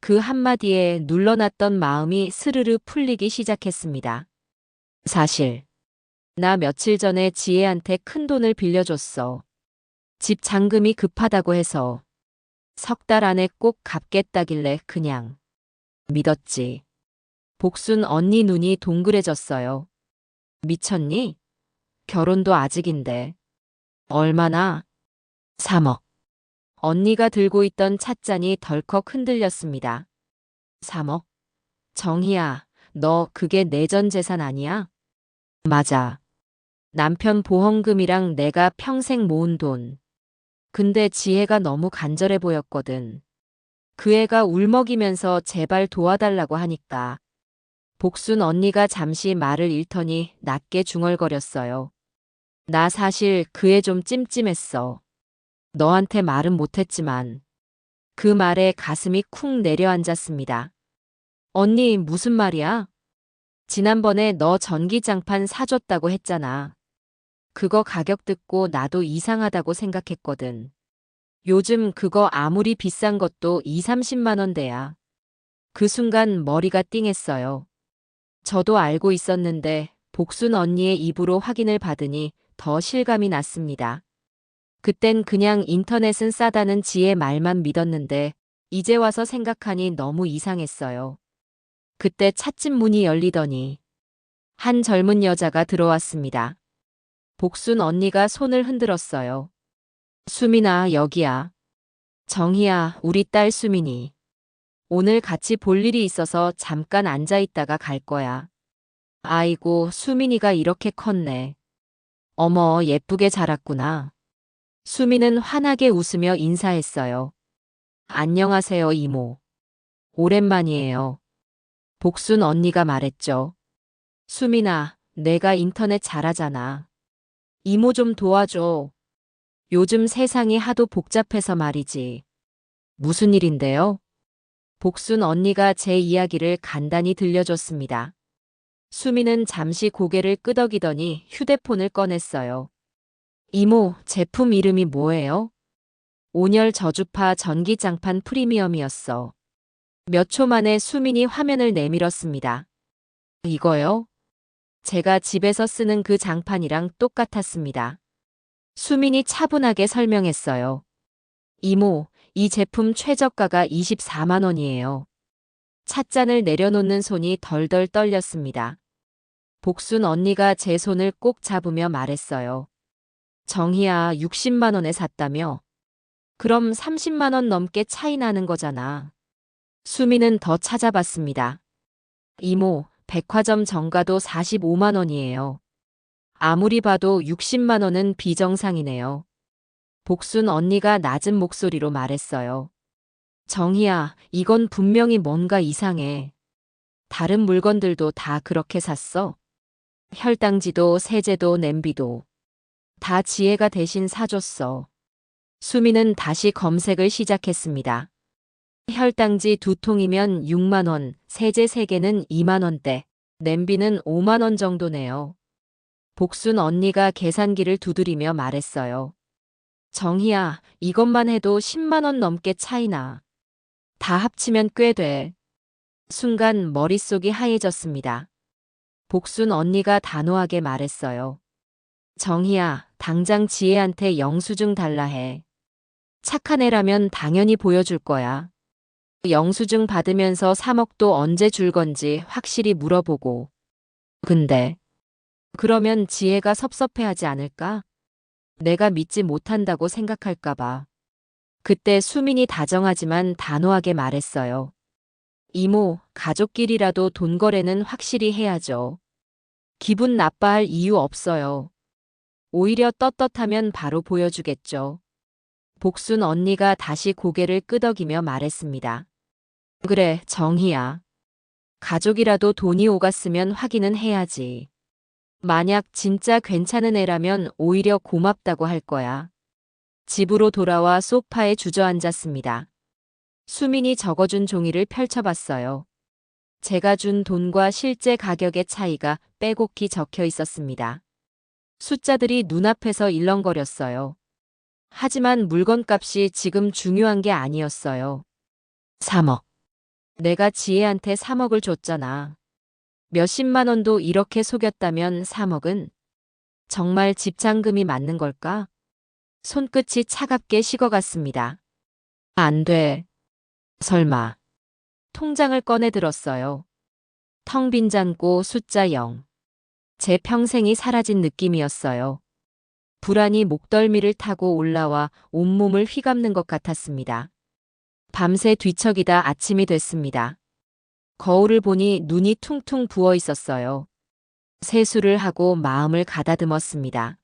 그 한마디에 눌러놨던 마음이 스르르 풀리기 시작했습니다. 사실, 나 며칠 전에 지혜한테 큰 돈을 빌려줬어. 집 잔금이 급하다고 해서 3달 안에 꼭 갚겠다길래 그냥 믿었지. 복순 언니 눈이 동그래졌어요. 미쳤니? 결혼도 아직인데. 얼마나? 3억. 언니가 들고 있던 찻잔이 덜컥 흔들렸습니다. 3억? 정희야, 너 그게 내 전 재산 아니야? 맞아. 남편 보험금이랑 내가 평생 모은 돈. 근데 지혜가 너무 간절해 보였거든. 그 애가 울먹이면서 제발 도와달라고 하니까. 복순 언니가 잠시 말을 잃더니 낮게 중얼거렸어요. 나 사실 그 애 좀 찜찜했어. 너한테 말은 못했지만. 그 말에 가슴이 쿵 내려앉았습니다. 언니, 무슨 말이야? 지난번에 너 전기장판 사줬다고 했잖아. 그거 가격 듣고 나도 이상하다고 생각했거든. 요즘 그거 아무리 비싼 것도 2, 30만 원대야. 그 순간 머리가 띵했어요. 저도 알고 있었는데 복순 언니의 입으로 확인을 받으니 더 실감이 났습니다. 그땐 그냥 인터넷은 싸다는 지의 말만 믿었는데 이제 와서 생각하니 너무 이상했어요. 그때 찻집 문이 열리더니 한 젊은 여자가 들어왔습니다. 복순 언니가 손을 흔들었어요. 수민아, 여기야. 정희야, 우리 딸 수민이. 오늘 같이 볼 일이 있어서 잠깐 앉아 있다가 갈 거야. 아이고, 수민이가 이렇게 컸네. 어머, 예쁘게 자랐구나. 수민은 환하게 웃으며 인사했어요. 안녕하세요, 이모. 오랜만이에요. 복순 언니가 말했죠. 수민아, 내가 인터넷 잘하잖아. 이모 좀 도와줘. 요즘 세상이 하도 복잡해서 말이지. 무슨 일인데요? 복순 언니가 제 이야기를 간단히 들려줬습니다. 수미는 잠시 고개를 끄덕이더니 휴대폰을 꺼냈어요. 이모, 제품 이름이 뭐예요? 온열 저주파 전기장판 프리미엄이었어. 몇 초 만에 수민이 화면을 내밀었습니다. 이거요? 제가 집에서 쓰는 그 장판이랑 똑같았습니다. 수민이 차분하게 설명했어요. 이모, 이 제품 최저가가 24만 원이에요. 찻잔을 내려놓는 손이 덜덜 떨렸습니다. 복순 언니가 제 손을 꼭 잡으며 말했어요. 정희야, 60만 원에 샀다며? 그럼 30만 원 넘게 차이 나는 거잖아. 수미는 더 찾아봤습니다. 이모, 백화점 정가도 45만 원이에요. 아무리 봐도 60만 원은 비정상이네요. 복순 언니가 낮은 목소리로 말했어요. 정희야, 이건 분명히 뭔가 이상해. 다른 물건들도 다 그렇게 샀어? 혈당지도 세제도 냄비도 다 지혜가 대신 사줬어. 수미는 다시 검색을 시작했습니다. 혈당지 2통이면 6만 원, 세제 3개는 2만 원대, 냄비는 5만 원 정도네요. 복순 언니가 계산기를 두드리며 말했어요. 정희야, 이것만 해도 10만 원 넘게 차이나. 다 합치면 꽤 돼. 순간 머릿속이 하얘졌습니다. 복순 언니가 단호하게 말했어요. 정희야, 당장 지혜한테 영수증 달라 해. 착한 애라면 당연히 보여줄 거야. 영수증 받으면서 3억도 언제 줄 건지 확실히 물어보고. 근데 그러면 지혜가 섭섭해하지 않을까? 내가 믿지 못한다고 생각할까봐. 그때 수민이 다정하지만 단호하게 말했어요. 이모, 가족끼리라도 돈 거래는 확실히 해야죠. 기분 나빠할 이유 없어요. 오히려 떳떳하면 바로 보여주겠죠. 복순 언니가 다시 고개를 끄덕이며 말했습니다. 그래, 정희야. 가족이라도 돈이 오갔으면 확인은 해야지. 만약 진짜 괜찮은 애라면 오히려 고맙다고 할 거야. 집으로 돌아와 소파에 주저앉았습니다. 수민이 적어준 종이를 펼쳐봤어요. 제가 준 돈과 실제 가격의 차이가 빼곡히 적혀 있었습니다. 숫자들이 눈앞에서 일렁거렸어요. 하지만 물건값이 지금 중요한 게 아니었어요. 3억. 내가 지혜한테 3억을 줬잖아. 몇십만 원도 이렇게 속였다면 3억은? 정말 집장금이 맞는 걸까? 손끝이 차갑게 식어갔습니다. 안 돼. 설마. 통장을 꺼내 들었어요. 텅 빈 잔고 숫자 0. 제 평생이 사라진 느낌이었어요. 불안이 목덜미를 타고 올라와 온몸을 휘감는 것 같았습니다. 밤새 뒤척이다 아침이 됐습니다. 거울을 보니 눈이 퉁퉁 부어 있었어요. 세수를 하고 마음을 가다듬었습니다.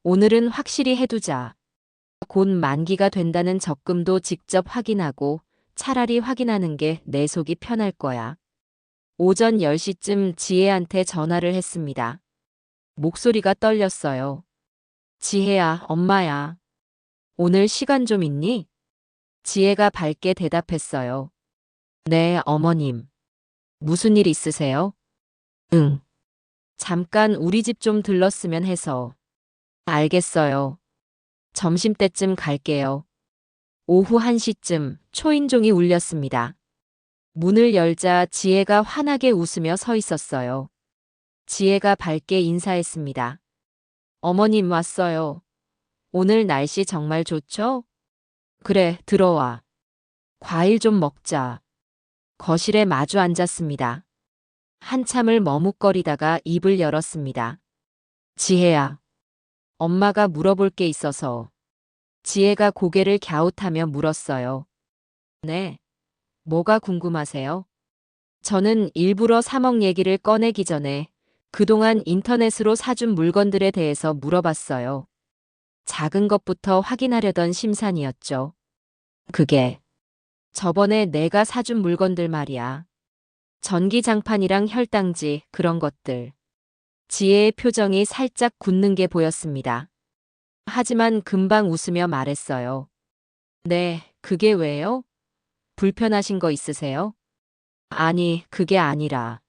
오늘은 확실히 해두자. 곧 만기가 된다는 적금도 직접 확인하고 차라리 확인하는 게 내 속이 편할 거야. 오전 10시쯤 지혜한테 전화를 했습니다. 목소리가 떨렸어요. 지혜야, 엄마야. 오늘 시간 좀 있니? 지혜가 밝게 대답했어요. 네, 어머님. 무슨 일 있으세요? 응. 잠깐 우리 집 좀 들렀으면 해서. 알겠어요. 점심때쯤 갈게요. 오후 1시쯤 초인종이 울렸습니다. 문을 열자 지혜가 환하게 웃으며 서 있었어요. 지혜가 밝게 인사했습니다. 어머님 왔어요. 오늘 날씨 정말 좋죠? 그래, 들어와. 과일 좀 먹자. 거실에 마주 앉았습니다. 한참을 머뭇거리다가 입을 열었습니다. 지혜야, 엄마가 물어볼 게 있어서. 지혜가 고개를 갸웃하며 물었어요. 네. 뭐가 궁금하세요? 저는 일부러 3억 얘기를 꺼내기 전에 그동안 인터넷으로 사준 물건들에 대해서 물어봤어요. 작은 것부터 확인하려던 심산이었죠. 그게 저번에 내가 사준 물건들 말이야. 전기장판이랑 혈당지 그런 것들. 지혜의 표정이 살짝 굳는 게 보였습니다. 하지만 금방 웃으며 말했어요. 네, 그게 왜요? 불편하신 거 있으세요? 아니, 그게 아니라.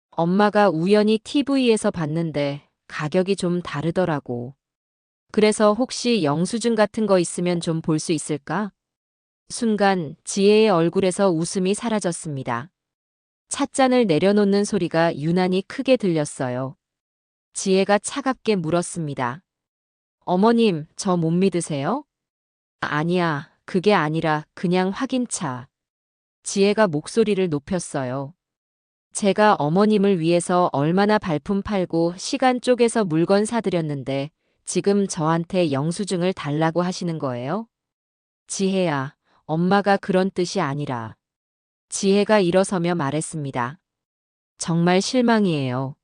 엄마가 우연히 TV에서 봤는데 가격이 좀 다르더라고. 그래서 혹시 영수증 같은 거 있으면 좀 볼 수 있을까? 순간 지혜의 얼굴에서 웃음이 사라졌습니다. 찻잔을 내려놓는 소리가 유난히 크게 들렸어요. 지혜가 차갑게 물었습니다. 어머님, 저 못 믿으세요? 아니야, 그게 아니라 그냥 확인차. 지혜가 목소리를 높였어요. 제가 어머님을 위해서 얼마나 발품 팔고 시간 쪼개서 물건 사드렸는데 지금 저한테 영수증을 달라고 하시는 거예요? 지혜야, 엄마가 그런 뜻이 아니라. 지혜가 일어서며 말했습니다. 정말 실망이에요.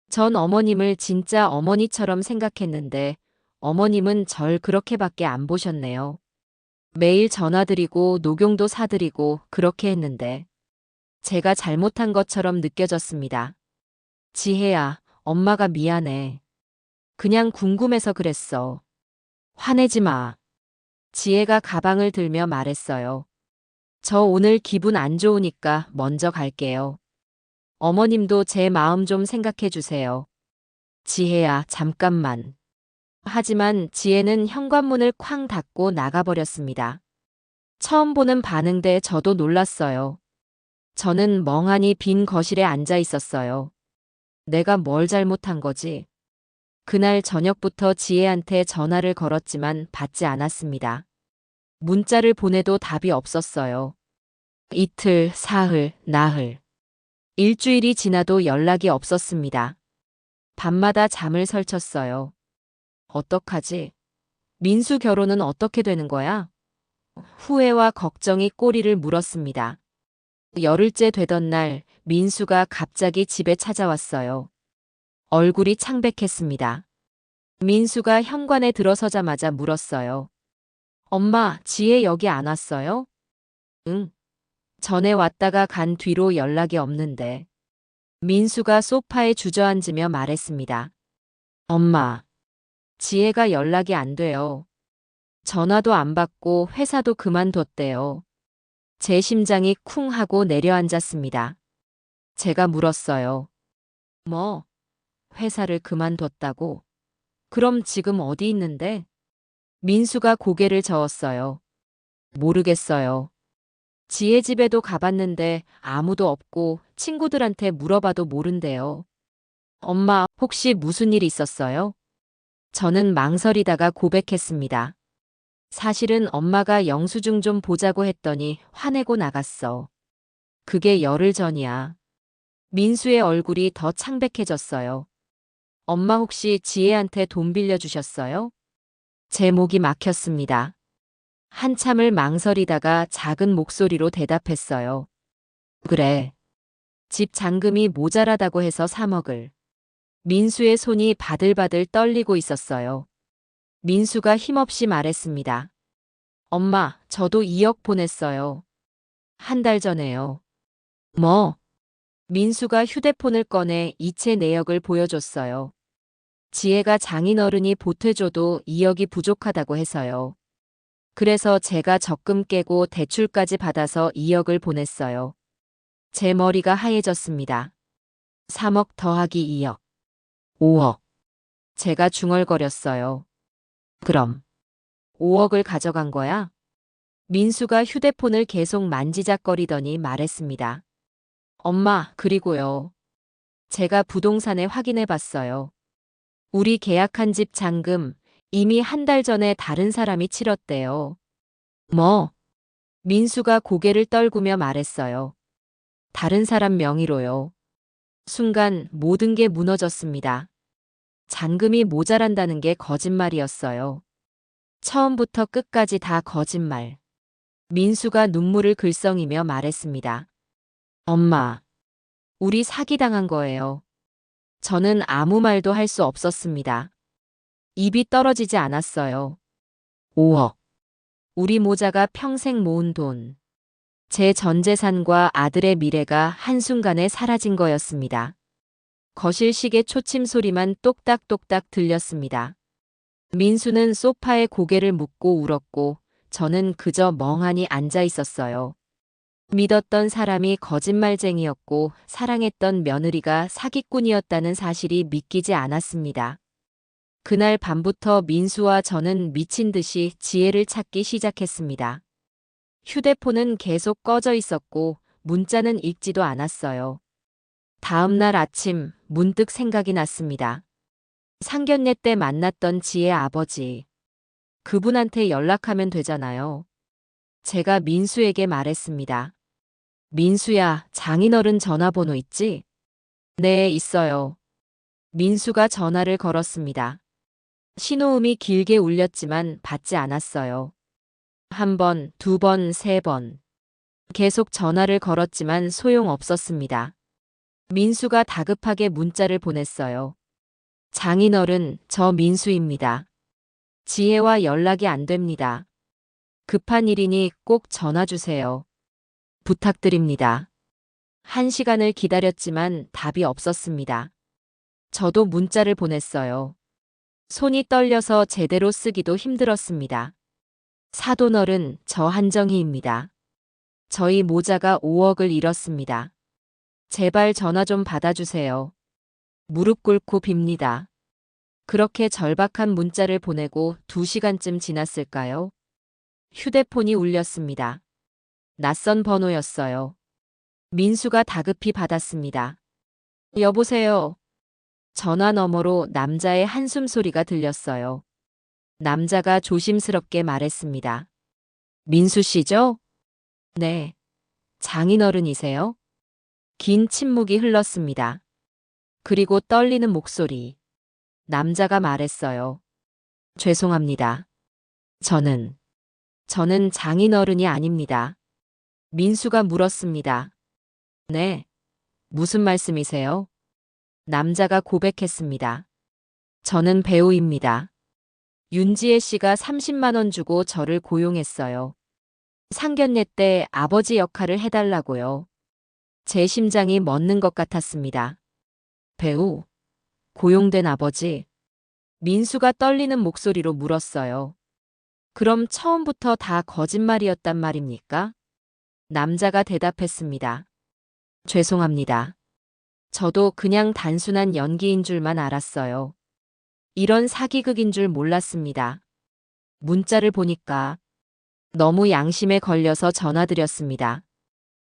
전 어머님을 진짜 어머니처럼 생각했는데 어머님은 절 그렇게밖에 안 보셨네요. 매일 전화드리고 녹용도 사드리고 그렇게 했는데 제가 잘못한 것처럼 느껴졌습니다. 지혜야, 엄마가 미안해. 그냥 궁금해서 그랬어. 화내지 마. 지혜가 가방을 들며 말했어요. 저 오늘 기분 안 좋으니까 먼저 갈게요. 어머님도 제 마음 좀 생각해 주세요. 지혜야, 잠깐만. 하지만 지혜는 현관문을 쾅 닫고 나가버렸습니다. 처음 보는 반응대 저도 놀랐어요. 저는 멍하니 빈 거실에 앉아 있었어요. 내가 뭘 잘못한 거지? 그날 저녁부터 지혜한테 전화를 걸었지만 받지 않았습니다. 문자를 보내도 답이 없었어요. 이틀, 사흘, 나흘. 일주일이 지나도 연락이 없었습니다. 밤마다 잠을 설쳤어요. 어떡하지? 민수 결혼은 어떻게 되는 거야? 후회와 걱정이 꼬리를 물었습니다. 열흘째 되던 날 민수가 갑자기 집에 찾아왔어요. 얼굴이 창백했습니다. 민수가 현관에 들어서자마자 물었어요. 엄마, 지혜 여기 안 왔어요? 응. 전에 왔다가 간 뒤로 연락이 없는데. 민수가 소파에 주저앉으며 말했습니다. 엄마, 지혜가 연락이 안 돼요. 전화도 안 받고 회사도 그만뒀대요. 제 심장이 쿵 하고 내려앉았습니다. 제가 물었어요. 뭐? 회사를 그만뒀다고? 그럼 지금 어디 있는데? 민수가 고개를 저었어요. 모르겠어요. 지혜 집에도 가봤는데 아무도 없고 친구들한테 물어봐도 모른대요. 엄마, 혹시 무슨 일 있었어요? 저는 망설이다가 고백했습니다. 사실은 엄마가 영수증 좀 보자고 했더니 화내고 나갔어. 그게 열흘 전이야. 민수의 얼굴이 더 창백해졌어요. 엄마 혹시 지혜한테 돈 빌려주셨어요? 제 목이 막혔습니다. 한참을 망설이다가 작은 목소리로 대답했어요. 그래. 집 잔금이 모자라다고 해서 3억을. 민수의 손이 바들바들 떨리고 있었어요. 민수가 힘없이 말했습니다. 엄마, 저도 2억 보냈어요. 한 달 전에요. 뭐? 민수가 휴대폰을 꺼내 이체 내역을 보여줬어요. 지혜가 장인어른이 보태줘도 2억이 부족하다고 해서요. 그래서 제가 적금 깨고 대출까지 받아서 2억을 보냈어요. 제 머리가 하얘졌습니다. 3억 더하기 2억. 5억. 제가 중얼거렸어요. 그럼 5억을 가져간 거야? 민수가 휴대폰을 계속 만지작거리더니 말했습니다. 엄마, 그리고요. 제가 부동산에 확인해 봤어요. 우리 계약한 집 잔금 이미 한 달 전에 다른 사람이 치렀대요. 뭐? 민수가 고개를 떨구며 말했어요. 다른 사람 명의로요. 순간 모든 게 무너졌습니다. 잔금이 모자란다는 게 거짓말이었어요. 처음부터 끝까지 다 거짓말. 민수가 눈물을 글썽이며 말했습니다. 엄마, 우리 사기당한 거예요. 저는 아무 말도 할 수 없었습니다. 입이 떨어지지 않았어요. 5억. 우리 모자가 평생 모은 돈. 제 전 재산과 아들의 미래가 한순간에 사라진 거였습니다. 거실 시계 초침 소리만 똑딱똑딱 들렸습니다. 민수는 소파에 고개를 묻고 울었고 저는 그저 멍하니 앉아 있었어요. 믿었던 사람이 거짓말쟁이였고 사랑했던 며느리가 사기꾼이었다는 사실이 믿기지 않았습니다. 그날 밤부터 민수와 저는 미친 듯이 지혜를 찾기 시작했습니다. 휴대폰은 계속 꺼져 있었고 문자는 읽지도 않았어요. 다음 날 아침 문득 생각이 났습니다. 상견례 때 만났던 지혜 아버지. 그분한테 연락하면 되잖아요. 제가 민수에게 말했습니다. 민수야, 장인어른 전화번호 있지? 네, 있어요. 민수가 전화를 걸었습니다. 신호음이 길게 울렸지만 받지 않았어요. 한 번, 두 번, 세 번. 계속 전화를 걸었지만 소용없었습니다. 민수가 다급하게 문자를 보냈어요. 장인어른, 저 민수입니다. 지혜와 연락이 안 됩니다. 급한 일이니 꼭 전화 주세요. 부탁드립니다. 1시간을 기다렸지만 답이 없었습니다. 저도 문자를 보냈어요. 손이 떨려서 제대로 쓰기도 힘들었습니다. 사돈어른, 저 한정희입니다. 저희 모자가 5억을 잃었습니다. 제발 전화 좀 받아주세요. 무릎 꿇고 빕니다. 그렇게 절박한 문자를 보내고 2시간쯤 지났을까요? 휴대폰이 울렸습니다. 낯선 번호였어요. 민수가 다급히 받았습니다. 여보세요. 전화 너머로 남자의 한숨 소리가 들렸어요. 남자가 조심스럽게 말했습니다. 민수 씨죠? 네. 장인어른이세요? 긴 침묵이 흘렀습니다. 그리고 떨리는 목소리. 남자가 말했어요. 죄송합니다. 저는 장인어른이 아닙니다. 민수가 물었습니다. 네. 무슨 말씀이세요? 남자가 고백했습니다. 저는 배우입니다. 윤지혜 씨가 30만 원 주고 저를 고용했어요. 상견례 때 아버지 역할을 해달라고요. 제 심장이 멎는 것 같았습니다. 배우? 고용된 아버지? 민수가 떨리는 목소리로 물었어요. 그럼 처음부터 다 거짓말이었단 말입니까? 남자가 대답했습니다. 죄송합니다. 저도 그냥 단순한 연기인 줄만 알았어요. 이런 사기극인 줄 몰랐습니다. 문자를 보니까 너무 양심에 걸려서 전화드렸습니다.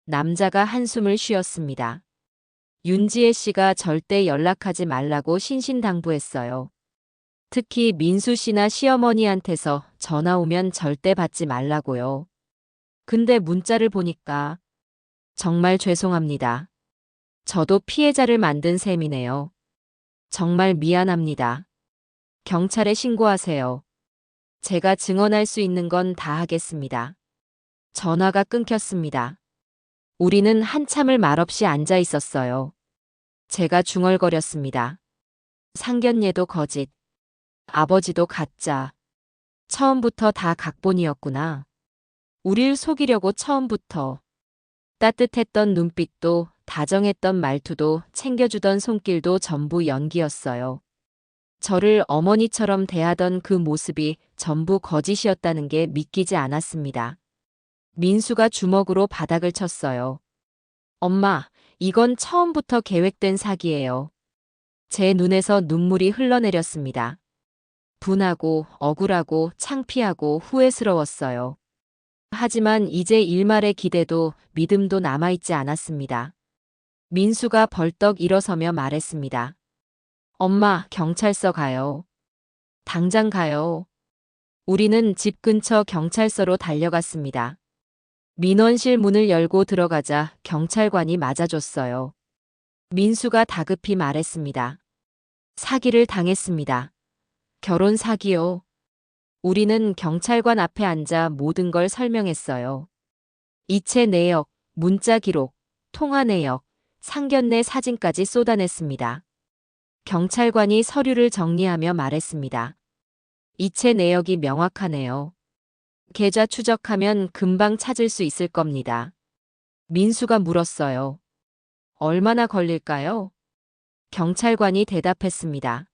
남자가 한숨을 쉬었습니다. 윤지혜 씨가 절대 연락하지 말라고 신신당부했어요. 특히 민수 씨나 시어머니한테서 전화 오면 절대 받지 말라고요. 근데 문자를 보니까 정말 죄송합니다. 저도 피해자를 만든 셈이네요. 정말 미안합니다. 경찰에 신고하세요. 제가 증언할 수 있는 건 다 하겠습니다. 전화가 끊겼습니다. 우리는 한참을 말없이 앉아 있었어요. 제가 중얼거렸습니다. 상견례도 거짓. 아버지도 가짜. 처음부터 다 각본이었구나. 우릴 속이려고 처음부터. 따뜻했던 눈빛도 다정했던 말투도 챙겨주던 손길도 전부 연기였어요. 저를 어머니처럼 대하던 그 모습이 전부 거짓이었다는 게 믿기지 않았습니다. 민수가 주먹으로 바닥을 쳤어요. 엄마, 이건 처음부터 계획된 사기예요. 제 눈에서 눈물이 흘러내렸습니다. 분하고 억울하고 창피하고 후회스러웠어요. 하지만 이제 일말의 기대도 믿음도 남아있지 않았습니다. 민수가 벌떡 일어서며 말했습니다. 엄마, 경찰서 가요. 당장 가요. 우리는 집 근처 경찰서로 달려갔습니다. 민원실 문을 열고 들어가자 경찰관이 맞아줬어요. 민수가 다급히 말했습니다. 사기를 당했습니다. 결혼 사기요. 우리는 경찰관 앞에 앉아 모든 걸 설명했어요. 이체 내역, 문자 기록, 통화 내역, 상견례 사진까지 쏟아냈습니다. 경찰관이 서류를 정리하며 말했습니다. 이체 내역이 명확하네요. 계좌 추적하면 금방 찾을 수 있을 겁니다. 민수가 물었어요. 얼마나 걸릴까요? 경찰관이 대답했습니다.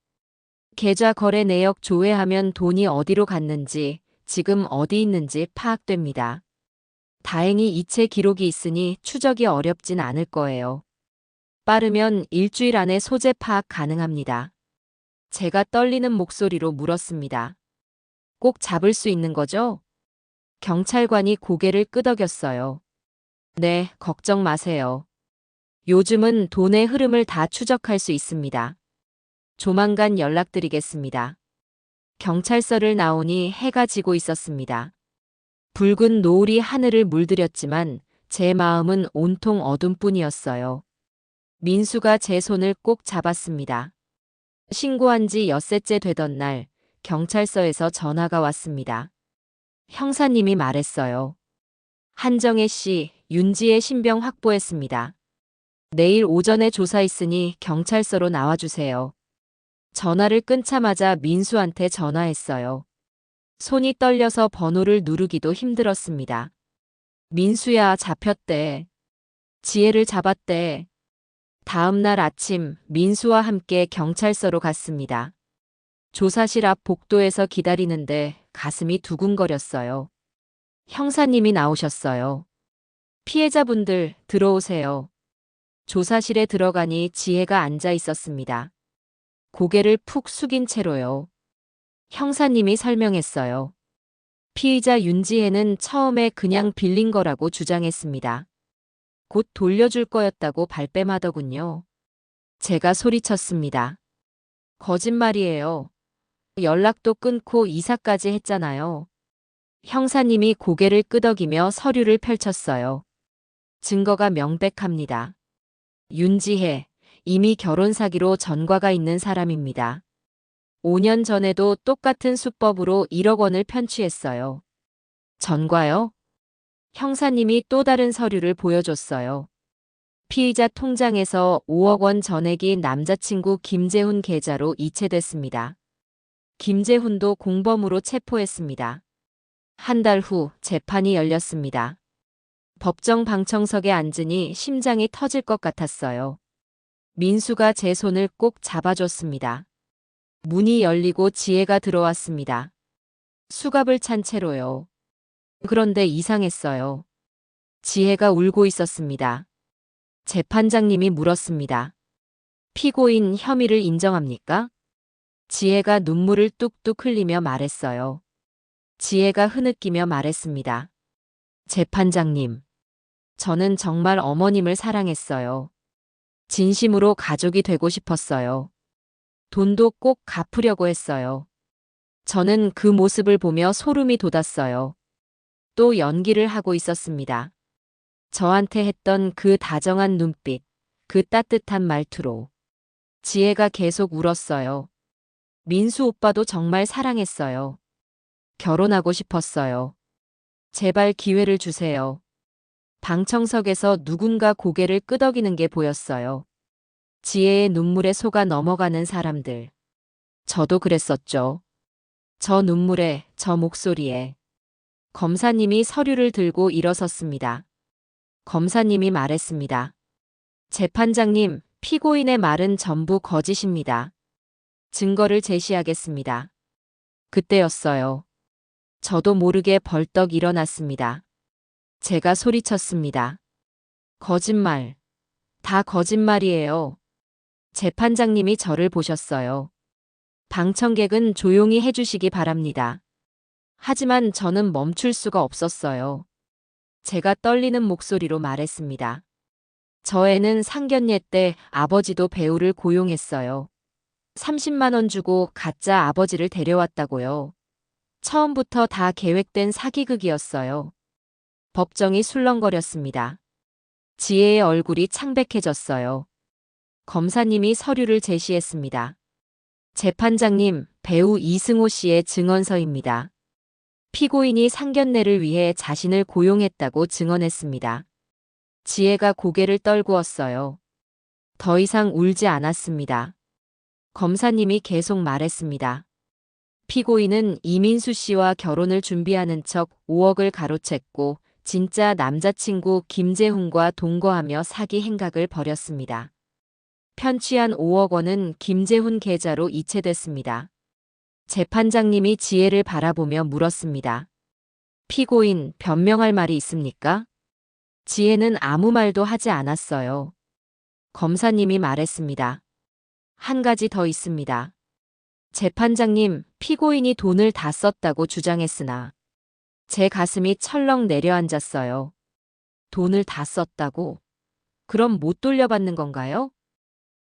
계좌 거래 내역 조회하면 돈이 어디로 갔는지, 지금 어디 있는지 파악됩니다. 다행히 이체 기록이 있으니 추적이 어렵진 않을 거예요. 빠르면 일주일 안에 소재 파악 가능합니다. 제가 떨리는 목소리로 물었습니다. 꼭 잡을 수 있는 거죠? 경찰관이 고개를 끄덕였어요. 네, 걱정 마세요. 요즘은 돈의 흐름을 다 추적할 수 있습니다. 조만간 연락드리겠습니다. 경찰서를 나오니 해가 지고 있었습니다. 붉은 노을이 하늘을 물들였지만 제 마음은 온통 어둠뿐이었어요. 민수가 제 손을 꼭 잡았습니다. 신고한 지 엿새째 되던 날 경찰서에서 전화가 왔습니다. 형사님이 말했어요. 한정혜 씨, 윤지의 신병 확보했습니다. 내일 오전에 조사 있으니 경찰서로 나와주세요. 전화를 끊자마자 민수한테 전화했어요. 손이 떨려서 번호를 누르기도 힘들었습니다. 민수야, 잡혔대. 지혜를 잡았대. 다음 날 아침 민수와 함께 경찰서로 갔습니다. 조사실 앞 복도에서 기다리는데 가슴이 두근거렸어요. 형사님이 나오셨어요. 피해자분들 들어오세요. 조사실에 들어가니 지혜가 앉아 있었습니다. 고개를 푹 숙인 채로요. 형사님이 설명했어요. 피의자 윤지혜는 처음에 그냥 빌린 거라고 주장했습니다. 곧 돌려줄 거였다고 발뺌하더군요. 제가 소리쳤습니다. 거짓말이에요. 연락도 끊고 이사까지 했잖아요. 형사님이 고개를 끄덕이며 서류를 펼쳤어요. 증거가 명백합니다. 윤지혜, 이미 결혼 사기로 전과가 있는 사람입니다. 5년 전에도 똑같은 수법으로 1억 원을 편취했어요. 전과요? 형사님이 또 다른 서류를 보여줬어요. 피의자 통장에서 5억 원 전액이 남자친구 김재훈 계좌로 이체됐습니다. 김재훈도 공범으로 체포했습니다. 한 달 후 재판이 열렸습니다. 법정 방청석에 앉으니 심장이 터질 것 같았어요. 민수가 제 손을 꼭 잡아줬습니다. 문이 열리고 지혜가 들어왔습니다. 수갑을 찬 채로요. 그런데 이상했어요. 지혜가 울고 있었습니다. 재판장님이 물었습니다. 피고인 혐의를 인정합니까? 지혜가 눈물을 뚝뚝 흘리며 말했어요. 지혜가 흐느끼며 말했습니다. 재판장님, 저는 정말 어머님을 사랑했어요. 진심으로 가족이 되고 싶었어요. 돈도 꼭 갚으려고 했어요. 저는 그 모습을 보며 소름이 돋았어요. 또 연기를 하고 있었습니다. 저한테 했던 그 다정한 눈빛, 그 따뜻한 말투로. 지혜가 계속 울었어요. 민수 오빠도 정말 사랑했어요. 결혼하고 싶었어요. 제발 기회를 주세요. 방청석에서 누군가 고개를 끄덕이는 게 보였어요. 지혜의 눈물에 속아 넘어가는 사람들. 저도 그랬었죠. 저 눈물에, 저 목소리에. 검사님이 서류를 들고 일어섰습니다. 검사님이 말했습니다. 재판장님, 피고인의 말은 전부 거짓입니다. 증거를 제시하겠습니다. 그때였어요. 저도 모르게 벌떡 일어났습니다. 제가 소리쳤습니다. 거짓말. 다 거짓말이에요. 재판장님이 저를 보셨어요. 방청객은 조용히 해주시기 바랍니다. 하지만 저는 멈출 수가 없었어요. 제가 떨리는 목소리로 말했습니다. 저 애는 상견례 때 아버지도 배우를 고용했어요. 30만 원 주고 가짜 아버지를 데려왔다고요. 처음부터 다 계획된 사기극이었어요. 법정이 술렁거렸습니다. 지혜의 얼굴이 창백해졌어요. 검사님이 서류를 제시했습니다. 재판장님, 배우 이승호 씨의 증언서입니다. 피고인이 상견례를 위해 자신을 고용했다고 증언했습니다. 지혜가 고개를 떨구었어요. 더 이상 울지 않았습니다. 검사님이 계속 말했습니다. 피고인은 이민수 씨와 결혼을 준비하는 척 5억을 가로챘고 진짜 남자친구 김재훈과 동거하며 사기 행각을 벌였습니다. 편취한 5억 원은 김재훈 계좌로 이체됐습니다. 재판장님이 지혜를 바라보며 물었습니다. 피고인, 변명할 말이 있습니까? 지혜는 아무 말도 하지 않았어요. 검사님이 말했습니다. 한 가지 더 있습니다. 재판장님, 피고인이 돈을 다 썼다고 주장했으나 제 가슴이 철렁 내려앉았어요. 돈을 다 썼다고? 그럼 못 돌려받는 건가요?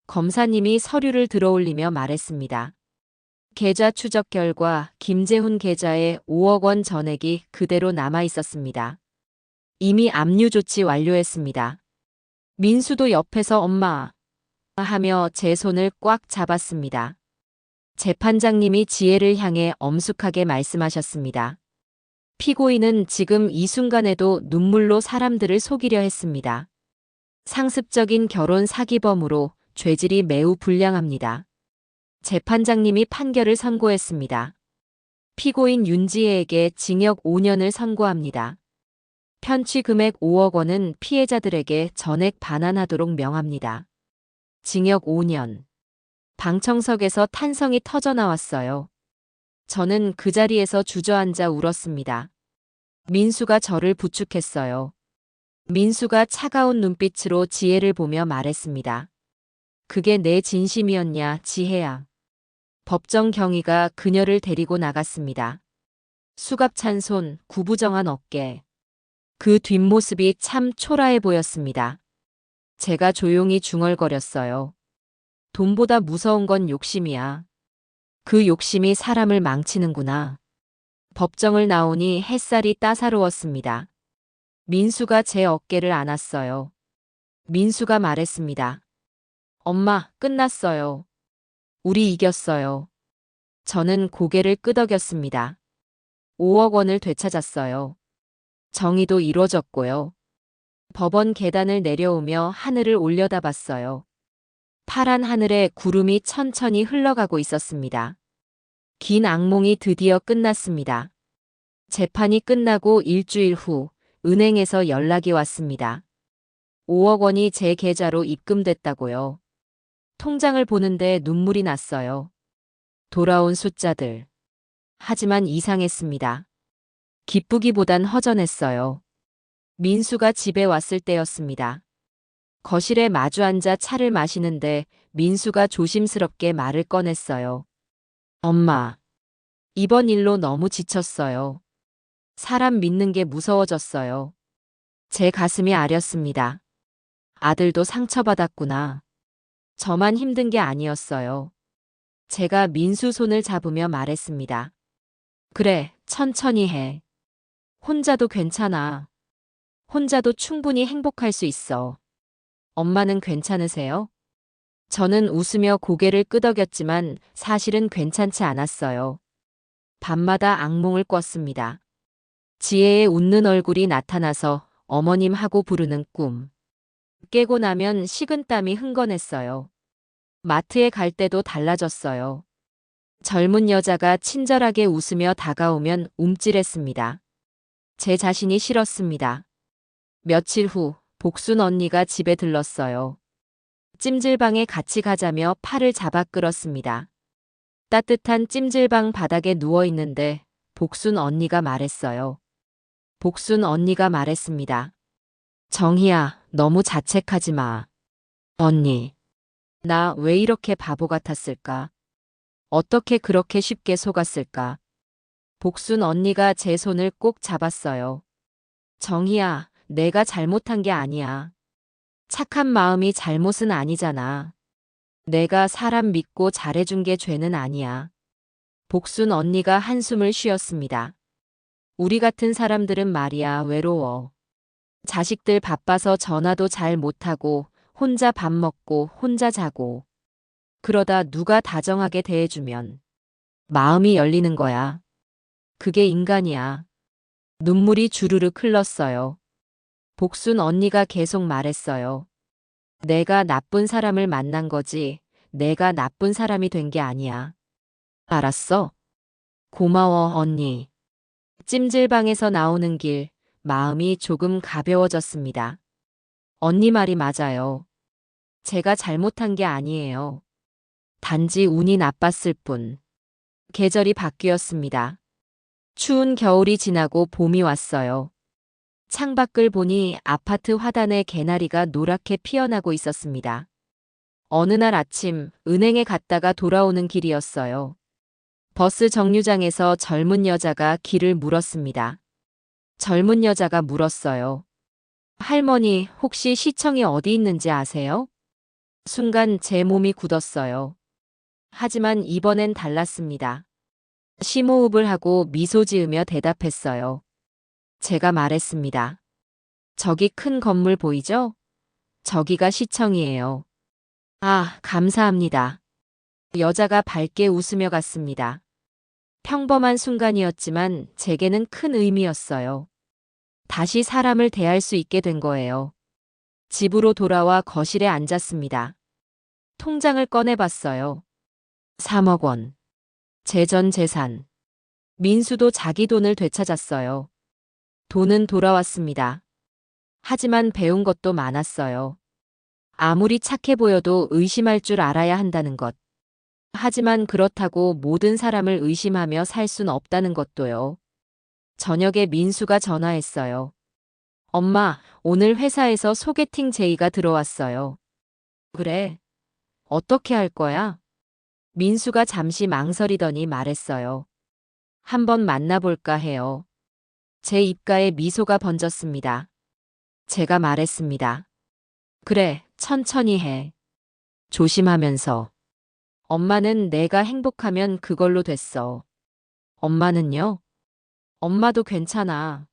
검사님이 서류를 들어올리며 말했습니다. 계좌 추적 결과 김재훈 계좌에 5억 원 전액이 그대로 남아 있었습니다. 이미 압류 조치 완료했습니다. 민수도 옆에서 엄마 하며 제 손을 꽉 잡았습니다. 재판장님이 지혜를 향해 엄숙하게 말씀하셨습니다. 피고인은 지금 이 순간에도 눈물로 사람들을 속이려 했습니다. 상습적인 결혼 사기범으로 죄질이 매우 불량합니다. 재판장님이 판결을 선고했습니다. 피고인 윤지혜에게 징역 5년을 선고합니다. 편취 금액 5억 원은 피해자들에게 전액 반환하도록 명합니다. 징역 5년. 방청석에서 탄성이 터져나왔어요. 저는 그 자리에서 주저앉아 울었습니다. 민수가 저를 부축했어요. 민수가 차가운 눈빛으로 지혜를 보며 말했습니다. 그게 내 진심이었냐, 지혜야. 법정 경위가 그녀를 데리고 나갔습니다. 수갑찬 손, 구부정한 어깨. 그 뒷모습이 참 초라해 보였습니다. 제가 조용히 중얼거렸어요. 돈보다 무서운 건 욕심이야. 그 욕심이 사람을 망치는구나. 법정을 나오니 햇살이 따사로웠습니다. 민수가 제 어깨를 안았어요. 민수가 말했습니다. 엄마, 끝났어요. 우리 이겼어요. 저는 고개를 끄덕였습니다. 5억 원을 되찾았어요. 정의도 이루어졌고요. 법원 계단을 내려오며 하늘을 올려다봤어요. 파란 하늘에 구름이 천천히 흘러가고 있었습니다. 긴 악몽이 드디어 끝났습니다. 재판이 끝나고 일주일 후 은행에서 연락이 왔습니다. 5억 원이 제 계좌로 입금됐다고요. 통장을 보는데 눈물이 났어요. 돌아온 숫자들. 하지만 이상했습니다. 기쁘기보단 허전했어요. 민수가 집에 왔을 때였습니다. 거실에 마주 앉아 차를 마시는데 민수가 조심스럽게 말을 꺼냈어요. 엄마, 이번 일로 너무 지쳤어요. 사람 믿는 게 무서워졌어요. 제 가슴이 아렸습니다. 아들도 상처받았구나. 저만 힘든 게 아니었어요. 제가 민수 손을 잡으며 말했습니다. 그래, 천천히 해. 혼자도 괜찮아. 혼자도 충분히 행복할 수 있어. 엄마는 괜찮으세요? 저는 웃으며 고개를 끄덕였지만 사실은 괜찮지 않았어요. 밤마다 악몽을 꿨습니다. 지혜의 웃는 얼굴이 나타나서 어머님 하고 부르는 꿈. 깨고 나면 식은땀이 흥건했어요. 마트에 갈 때도 달라졌어요. 젊은 여자가 친절하게 웃으며 다가오면 움찔했습니다. 제 자신이 싫었습니다. 며칠 후 복순 언니가 집에 들렀어요. 찜질방에 같이 가자며 팔을 잡아 끌었습니다. 따뜻한 찜질방 바닥에 누워 있는데 복순 언니가 말했어요. 복순 언니가 말했습니다. 정희야, 너무 자책하지 마. 언니, 나 왜 이렇게 바보 같았을까? 어떻게 그렇게 쉽게 속았을까? 복순 언니가 제 손을 꼭 잡았어요. 정희야, 내가 잘못한 게 아니야. 착한 마음이 잘못은 아니잖아. 내가 사람 믿고 잘해준 게 죄는 아니야. 복순 언니가 한숨을 쉬었습니다. 우리 같은 사람들은 말이야 외로워. 자식들 바빠서 전화도 잘 못하고 혼자 밥 먹고 혼자 자고. 그러다 누가 다정하게 대해주면 마음이 열리는 거야. 그게 인간이야. 눈물이 주르륵 흘렀어요. 복순 언니가 계속 말했어요. 내가 나쁜 사람을 만난 거지, 내가 나쁜 사람이 된 게 아니야. 알았어? 고마워, 언니. 찜질방에서 나오는 길, 마음이 조금 가벼워졌습니다. 언니 말이 맞아요. 제가 잘못한 게 아니에요. 단지 운이 나빴을 뿐. 계절이 바뀌었습니다. 추운 겨울이 지나고 봄이 왔어요. 창밖을 보니 아파트 화단에 개나리가 노랗게 피어나고 있었습니다. 어느 날 아침 은행에 갔다가 돌아오는 길이었어요. 버스 정류장에서 젊은 여자가 길을 물었습니다. 젊은 여자가 물었어요. 할머니, 혹시 시청이 어디 있는지 아세요? 순간 제 몸이 굳었어요. 하지만 이번엔 달랐습니다. 심호흡을 하고 미소 지으며 대답했어요. 제가 말했습니다. 저기 큰 건물 보이죠? 저기가 시청이에요. 아, 감사합니다. 여자가 밝게 웃으며 갔습니다. 평범한 순간이었지만 제게는 큰 의미였어요. 다시 사람을 대할 수 있게 된 거예요. 집으로 돌아와 거실에 앉았습니다. 통장을 꺼내봤어요. 3억 원. 제 전 재산. 민수도 자기 돈을 되찾았어요. 돈은 돌아왔습니다. 하지만 배운 것도 많았어요. 아무리 착해 보여도 의심할 줄 알아야 한다는 것. 하지만 그렇다고 모든 사람을 의심하며 살 순 없다는 것도요. 저녁에 민수가 전화했어요. 엄마, 오늘 회사에서 소개팅 제의가 들어왔어요. 그래? 어떻게 할 거야? 민수가 잠시 망설이더니 말했어요. 한번 만나볼까 해요. 제 입가에 미소가 번졌습니다. 제가 말했습니다. 그래, 천천히 해. 조심하면서. 엄마는 내가 행복하면 그걸로 됐어. 엄마는요? 엄마도 괜찮아.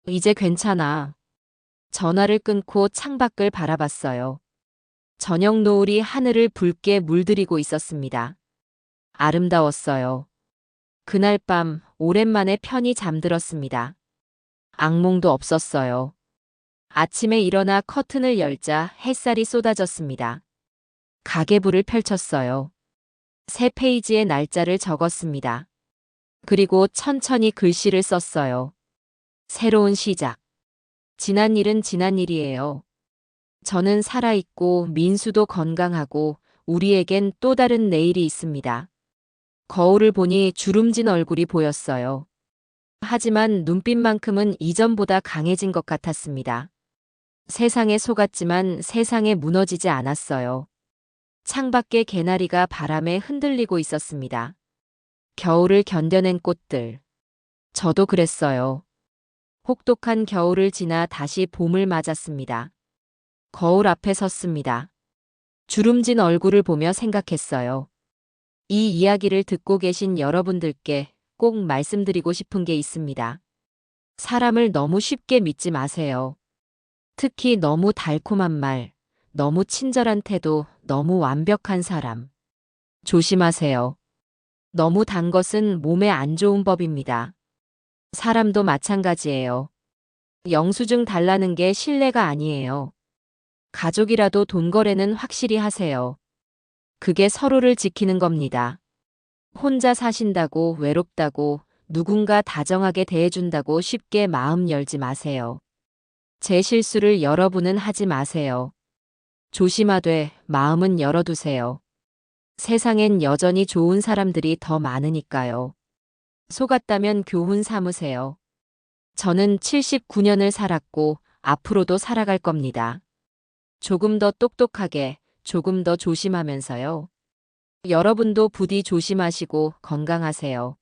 이제 괜찮아. 전화를 끊고 창밖을 바라봤어요. 저녁 노을이 하늘을 붉게 물들이고 있었습니다. 아름다웠어요. 그날 밤 오랜만에 편히 잠들었습니다. 악몽도 없었어요. 아침에 일어나 커튼을 열자 햇살이 쏟아졌습니다. 가계부를 펼쳤어요. 새 페이지에 날짜를 적었습니다. 그리고 천천히 글씨를 썼어요. 새로운 시작. 지난 일은 지난 일이에요. 저는 살아있고 민수도 건강하고 우리에겐 또 다른 내일이 있습니다. 거울을 보니 주름진 얼굴이 보였어요. 하지만 눈빛만큼은 이전보다 강해진 것 같았습니다. 세상에 속았지만 세상에 무너지지 않았어요. 창밖에 개나리가 바람에 흔들리고 있었습니다. 겨울을 견뎌낸 꽃들. 저도 그랬어요. 혹독한 겨울을 지나 다시 봄을 맞았습니다. 거울 앞에 섰습니다. 주름진 얼굴을 보며 생각했어요. 이 이야기를 듣고 계신 여러분들께 꼭 말씀드리고 싶은 게 있습니다. 사람을 너무 쉽게 믿지 마세요. 특히 너무 달콤한 말, 너무 친절한 태도, 너무 완벽한 사람. 조심하세요. 너무 단 것은 몸에 안 좋은 법입니다. 사람도 마찬가지예요. 영수증 달라는 게 신뢰가 아니에요. 가족이라도 돈 거래는 확실히 하세요. 그게 서로를 지키는 겁니다. 혼자 사신다고 외롭다고 누군가 다정하게 대해준다고 쉽게 마음 열지 마세요. 제 실수를 여러분은 하지 마세요. 조심하되 마음은 열어두세요. 세상엔 여전히 좋은 사람들이 더 많으니까요. 속았다면 교훈 삼으세요. 저는 79년을 살았고 앞으로도 살아갈 겁니다. 조금 더 똑똑하게, 조금 더 조심하면서요. 여러분도 부디 조심하시고 건강하세요.